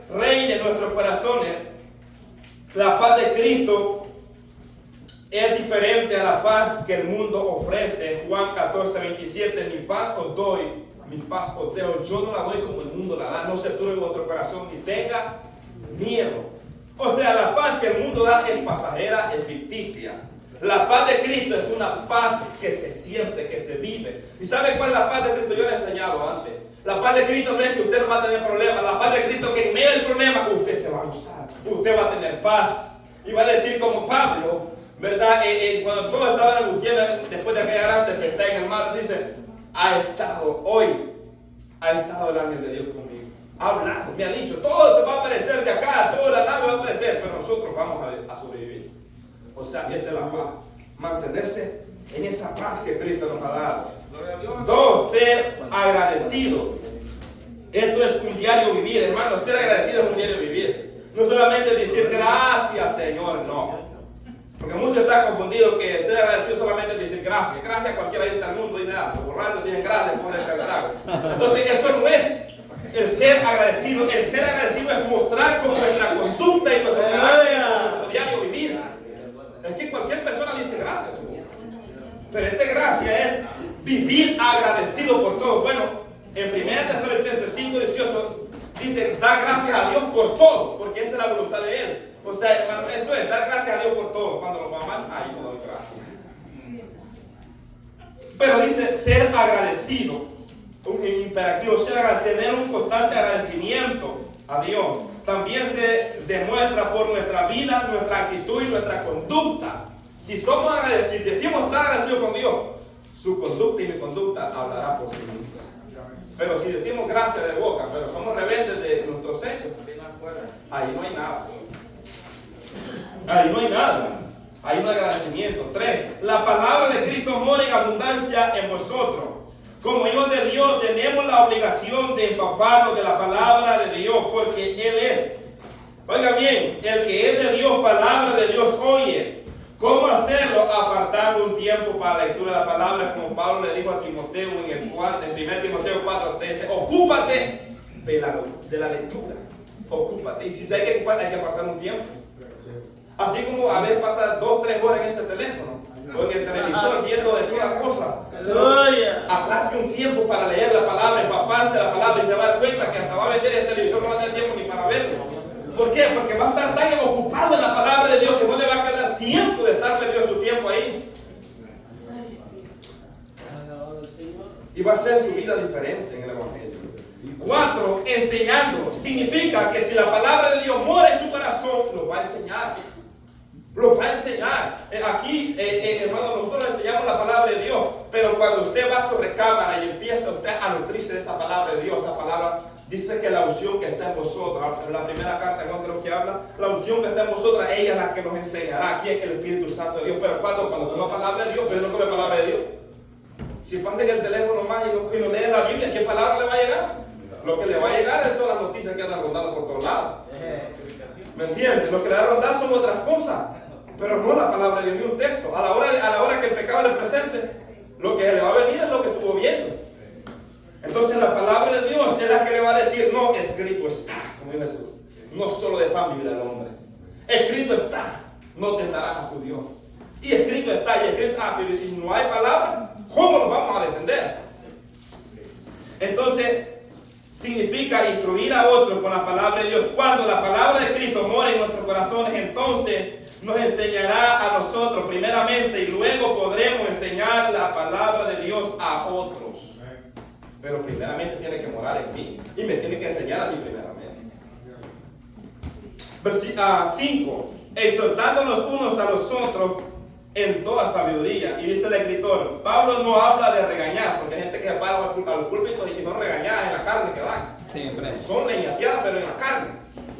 reine en nuestros corazones. La paz de Cristo es diferente a la paz que el mundo ofrece. Juan 14:27. Mi paz os doy, mi paz os dejo. Yo no la doy como el mundo la da. No se turbe vuestro corazón ni tenga miedo. O sea, la paz que el mundo da es pasajera, es ficticia. La paz de Cristo es una paz que se siente, que se vive. ¿Y sabe cuál es la paz de Cristo? Yo le he enseñado antes. La paz de Cristo no es que usted no va a tener problemas. La paz de Cristo es que en medio del problema usted se va a gozar. Usted va a tener paz. Y va a decir como Pablo, ¿verdad? Cuando todo estaba angustiado, después de aquella gran tempestad en el mar, dice, ha estado el ángel de Dios conmigo. Ha hablado, me ha dicho, todo se va a aparecer de acá, toda la nave va a aparecer, pero nosotros vamos a sobrevivir. O sea, esa es la paz. Mantenerse en esa paz que Cristo nos ha dado. 2. Ser agradecido. Esto es un diario vivir, hermano. Ser agradecido es un diario vivir. No solamente decir gracias, Señor, no. Porque muchos están confundidos que ser agradecido solamente es decir gracias. Gracias a cualquiera ahí en el mundo dice nada. Los borrachos dicen gracias por ese agradable. Entonces eso no es el ser agradecido. El ser agradecido es mostrar con nuestra conducta y nuestro carácter, con nuestro diario vivir. Es que cualquier persona dice gracias. Pero esta gracia es vivir agradecido por todo. Bueno, en 1 Tesalonicenses 5:18 dice, da gracias a Dios por todo, porque esa es la voluntad de Él. O sea, hermano, eso es dar gracias a Dios por todo. Cuando nos va mal, ahí no doy gracias. Pero dice ser agradecido, un imperativo, ser agradecido, tener un constante agradecimiento a Dios. También se demuestra por nuestra vida, nuestra actitud y nuestra conducta. Si somos agradecidos, decimos estar agradecidos con Dios, su conducta y mi conducta hablará por sí misma. Pero si decimos gracias de boca, pero somos rebeldes de nuestros hechos, ahí no hay nada. Ahí no hay nada. Hay un agradecimiento. 3. La palabra de Cristo mora en abundancia en vosotros. Como hijos de Dios tenemos la obligación de empaparnos de la palabra de Dios, porque Él es. Oiga bien, el que es de Dios, palabra de Dios oye. ¿Cómo hacerlo? Apartando un tiempo para la lectura de la palabra, como Pablo le dijo a Timoteo en 1 Timoteo 4:13. Ocúpate de la lectura. Ocúpate. Y si hay que apartar un tiempo. Así como a veces pasa 2-3 horas en ese teléfono o en el televisor viendo de todas cosas. Aparte un tiempo para leer la palabra, empaparse la palabra y se va a dar cuenta que hasta va a vender el televisor, no va a tener tiempo ni para verlo. ¿Por qué? Porque va a estar tan ocupado en la palabra de Dios que no le va a quedar tiempo de estar perdiendo su tiempo ahí. Y va a ser su vida diferente en el Evangelio. 4. Enseñando. Significa que si la palabra de Dios mora en su corazón, lo va a enseñar. Lo va a enseñar. Aquí, hermano, nosotros enseñamos la palabra de Dios, pero cuando usted va sobre cámara y empieza usted a nutrirse de esa palabra de Dios, esa palabra dice que la unción que está en vosotros, en la primera carta no creo que habla, la unción que está en vosotros, ella es la que nos enseñará. Aquí es el Espíritu Santo de Dios. Pero cuando toma palabra de Dios, pero no come palabra de Dios. Si pasa en el teléfono más y no lee la Biblia, ¿qué palabra le va a llegar? Lo que le va a llegar son las noticias que andan rondando por todos lados. ¿Me entiendes? Lo que le va a rondar son otras cosas, pero no la palabra de Dios ni un texto. A la hora que el pecado le presente, lo que le va a venir es lo que estuvo viendo. Entonces la palabra de Dios es la que le va a decir, no, escrito está, como dice Jesús. No solo de pan vivirá el hombre. Escrito está, no tentarás a tu Dios. Y escrito está, y escrito, pero y no hay palabra, ¿cómo nos vamos a defender? Entonces, significa instruir a otros con la palabra de Dios. Cuando la palabra de Cristo mora en nuestros corazones, entonces nos enseñará a nosotros primeramente y luego podremos enseñar la palabra de Dios a otros. Pero primeramente tiene que morar en mí y me tiene que enseñar a mí primeramente. 5. Exhortando los unos a los otros en toda sabiduría. Y dice el escritor, Pablo no habla de regañar, porque hay gente que para a los púlpitos y no regañadas en la carne que dan. Siempre. Son leñateadas, pero en la carne.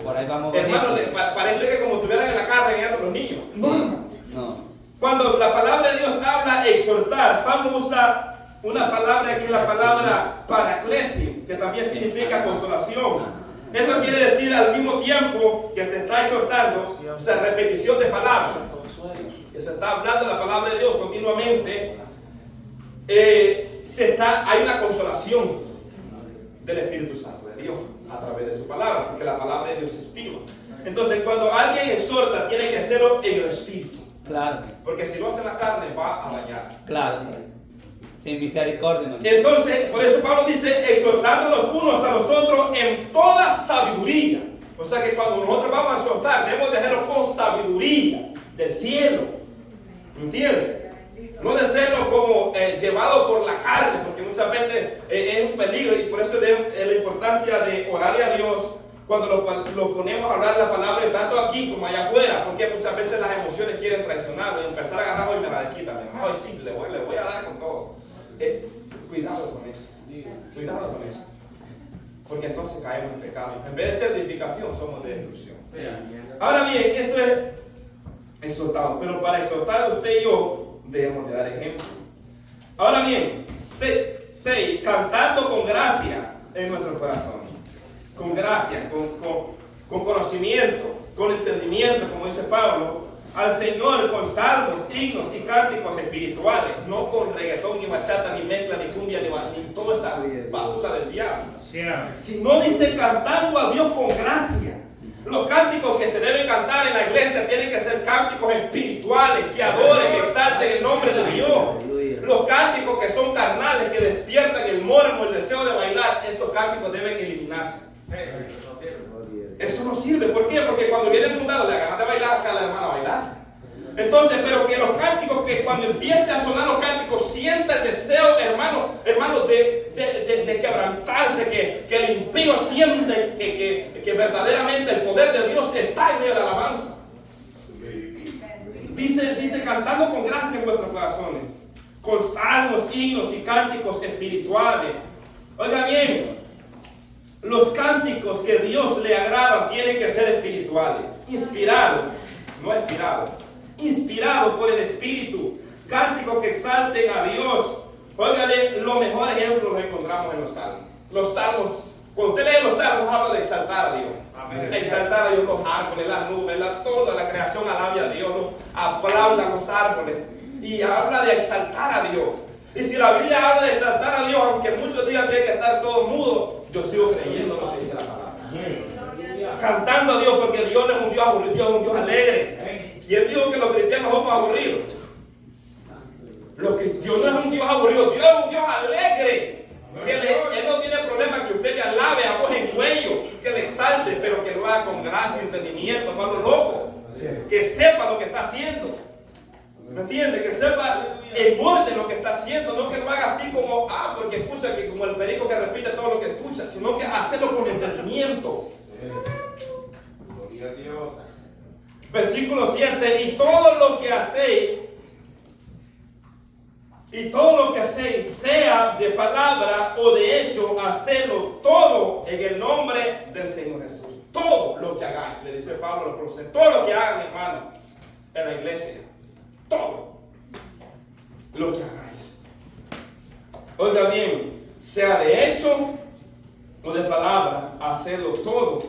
Por ahí vamos. Hermano, parece que como estuvieran en la carne regañando a los niños. No. Cuando la palabra de Dios habla exhortar, Pablo usa una palabra que es la palabra paraclesis, que también significa consolación. Esto quiere decir al mismo tiempo que se está exhortando, o sea, repetición de palabras, que se está hablando la palabra de Dios continuamente, hay una consolación del Espíritu Santo de Dios a través de su palabra, porque la palabra de Dios es viva. Entonces, cuando alguien exhorta, tiene que hacerlo en el Espíritu. Claro. Porque si lo hace en la carne, va a dañar. Claro. Sin misericordia, no. Entonces, por eso Pablo dice, exhortando los unos a los otros en toda sabiduría. O sea que cuando nosotros vamos a exhortar, debemos de hacerlo con sabiduría del cielo. ¿Entiendes? No de serlo como llevado por la carne, porque muchas veces es un peligro, y por eso es la importancia de orarle a Dios cuando lo ponemos a hablar la palabra, tanto aquí como allá afuera, porque muchas veces las emociones quieren traicionarlo y empezar a agarrar hoy me la quitan. Ay, sí, le voy a dar con todo. Cuidado con eso. Cuidado con eso. Porque entonces caemos en pecado. En vez de ser edificación, somos de destrucción. Ahora bien, eso es exhortado. Pero para exhortar a usted y yo, debemos de dar ejemplo. Ahora bien, 6. Cantando con gracia en nuestro corazón. con gracia, con conocimiento, con entendimiento, como dice Pablo, al Señor con salmos, himnos y cánticos espirituales, no con reggaetón, ni bachata, ni mezcla, ni cumbia, ni todas esas basura del diablo. Sino dice cantando a Dios con gracia. Los cánticos que se deben cantar en la iglesia tienen que ser cánticos espirituales, que adoren, que exalten el nombre de Dios. Los cánticos que son carnales, que despiertan el morbo, el deseo de bailar, esos cánticos deben eliminarse. Eso no sirve. ¿Por qué? Porque cuando viene el mundano le ganas de bailar, acá la hermana a bailar. Entonces, pero que los cánticos, que cuando empiece a sonar los cánticos, sienta el deseo, hermano, de quebrantarse, que el impío siente que verdaderamente el poder de Dios está en medio de la alabanza. Dice cantando con gracia en vuestros corazones, con salmos, himnos y cánticos espirituales. Oiga bien, los cánticos que Dios le agradan tienen que ser espirituales, inspirados, no expirados. Inspirado por el Espíritu, cánticos que exalten a Dios. Oiga bien, los mejores ejemplos los encontramos en los salmos. Los salmos, cuando usted lee los salmos, habla de exaltar a Dios. Amén. Exaltar a Dios, los árboles, las nubes, toda la creación alabe a Dios, aplaudan los árboles. Y habla de exaltar a Dios. Y si la Biblia habla de exaltar a Dios, aunque muchos digan que hay que estar todo mudo, yo sigo creyendo lo que dice la palabra. Cantando a Dios, porque Dios no es un Dios aburrido, Dios es un Dios alegre. ¿Quién dijo que los cristianos somos aburridos? Dios no es un Dios aburrido, Dios es un Dios alegre. Él no tiene problema que usted le alabe a voz en cuello, que le exalte, pero que lo haga con gracia y entendimiento, no a lo loco. Que sepa lo que está haciendo. ¿Me entiende? Que sepa en orden lo que está haciendo, no que lo haga así como, porque escucha, que como el perico que repite todo lo que escucha, sino que hacerlo con entendimiento. Gloria a Dios. Versículo 7, y todo lo que hacéis, sea de palabra o de hecho, hacedlo todo en el nombre del Señor Jesús. Todo lo que hagáis, le dice Pablo a los Colosenses, todo lo que hagan, hermano, en la iglesia, todo lo que hagáis. Oiga bien, sea de hecho o de palabra, hacedlo todo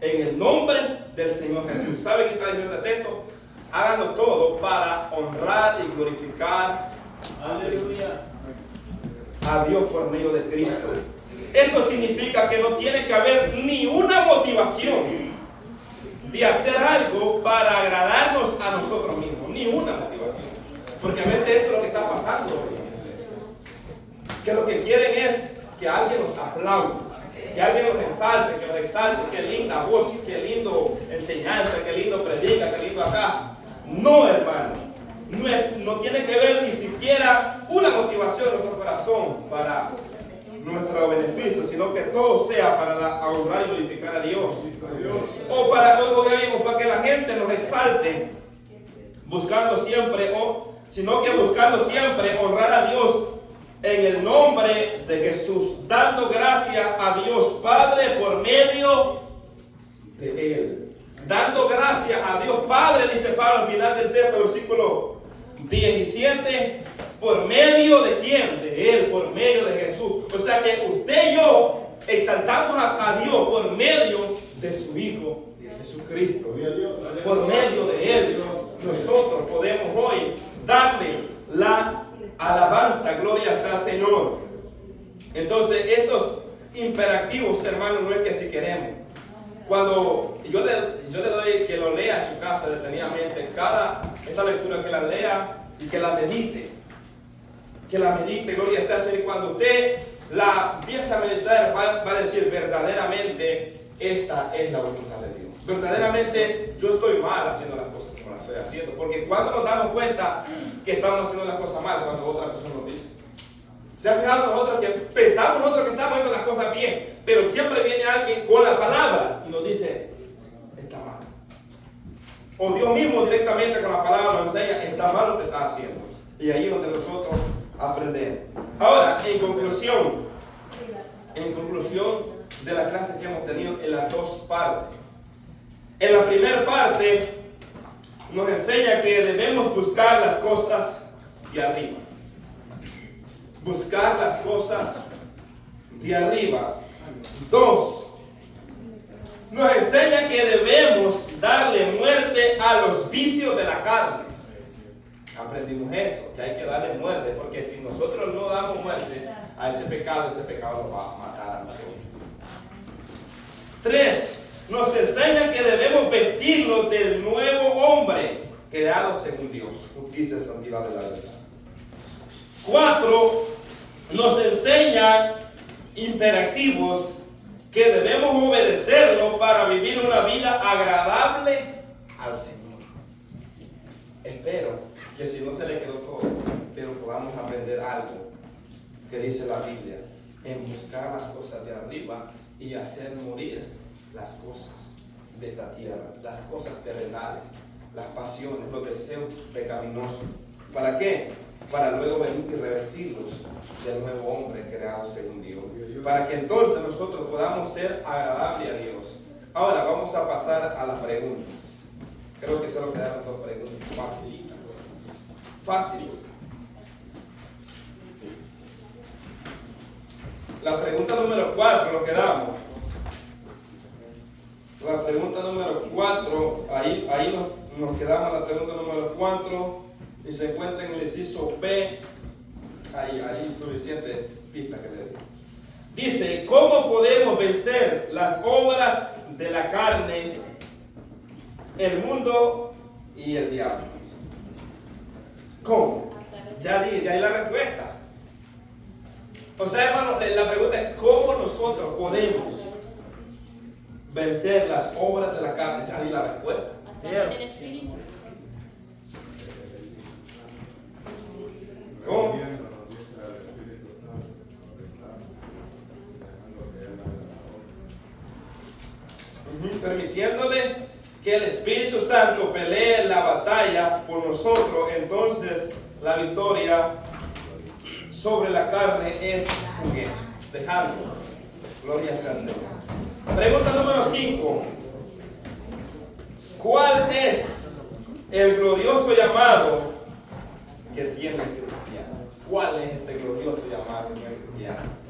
en el nombre del Señor Jesús. ¿Sabe qué está diciendo este texto? Háganlo todo para honrar y glorificar a Dios por medio de Cristo. Esto significa que no tiene que haber ni una motivación de hacer algo para agradarnos a nosotros mismos. Ni una motivación. Porque a veces eso es lo que está pasando hoy en la iglesia. Que lo que quieren es que alguien nos aplaude, que alguien nos ensalce, que nos exalte. Qué linda voz, qué lindo enseñanza, qué lindo predica, qué lindo acá. No, hermano, no tiene que ver ni siquiera una motivación en nuestro corazón para nuestro beneficio, sino que todo sea para honrar y glorificar a Dios. O para que la gente nos exalte, buscando siempre, sino que buscando siempre honrar a Dios en el nombre de Jesús, dando gracias a Dios Padre por medio de Él. Dando gracias a Dios Padre, dice Pablo al final del texto, versículo 17, por medio de ¿quién? De Él, por medio de Jesús. O sea que usted y yo exaltamos a Dios por medio de su Hijo Jesucristo. Por medio de Él, nosotros podemos hoy darle la alabanza, gloria sea Señor. Entonces estos imperativos, hermanos, no es que si queremos. Cuando yo le doy que lo lea en su casa detenidamente, esta lectura, que la lea y que la medite. Que la medite, gloria sea Señor. Cuando usted la empieza a meditar, va a decir verdaderamente esta es la voluntad de Dios. Verdaderamente yo estoy mal haciendo las cosas como las estoy haciendo. Porque cuando nos damos cuenta que estamos haciendo las cosas mal, cuando otra persona nos dice. ¿Se ha fijado nosotros que pensamos nosotros que estamos haciendo las cosas bien, pero siempre viene alguien con la palabra y nos dice, está mal? O Dios mismo directamente con la palabra nos enseña, está mal lo que está haciendo. Y ahí es donde nosotros aprendemos. Ahora, en conclusión de la clase que hemos tenido en las dos partes. En la primera parte nos enseña que debemos buscar las cosas de arriba. Buscar las cosas de arriba. 2. nos enseña que debemos darle muerte a los vicios de la carne. Aprendimos eso, que hay que darle muerte, porque si nosotros no damos muerte a ese pecado nos va a matar a nosotros. 3. Nos enseña que debemos vestirnos del nuevo hombre, creado según Dios, justicia y santidad de la verdad. 4. Nos enseña imperativos que debemos obedecerlo para vivir una vida agradable al Señor. Espero que si no se le quedó todo, pero podamos aprender algo que dice la Biblia, en buscar las cosas de arriba y hacer morir las cosas de esta tierra, las cosas terrenales, las pasiones, los deseos pecaminosos. ¿Para qué? Para luego venir y revestirlos del nuevo hombre creado según Dios, para que entonces nosotros podamos ser agradables a Dios. Ahora vamos a pasar a las preguntas. Creo que solo quedaron 2 preguntas fáciles. La pregunta número 4 lo quedamos. La pregunta número 4, ahí nos quedamos. La pregunta número 4 y se encuentra en el inciso B. Ahí suficiente pista que le di. Dice, ¿cómo podemos vencer las obras de la carne, el mundo y el diablo? ¿Cómo? Ya hay la respuesta. O sea, hermano, la pregunta es ¿cómo nosotros podemos vencer las obras de la carne? Ya di la respuesta. ¿Cómo? Permitiéndole que el Espíritu Santo pelee la batalla por nosotros, entonces la victoria sobre la carne es un hecho. Dejando. Gloria sea al Señor. Pregunta número 5. ¿Cuál es el glorioso llamado que tiene el cristiano? ¿Cuál es ese glorioso llamado que tiene el cristiano?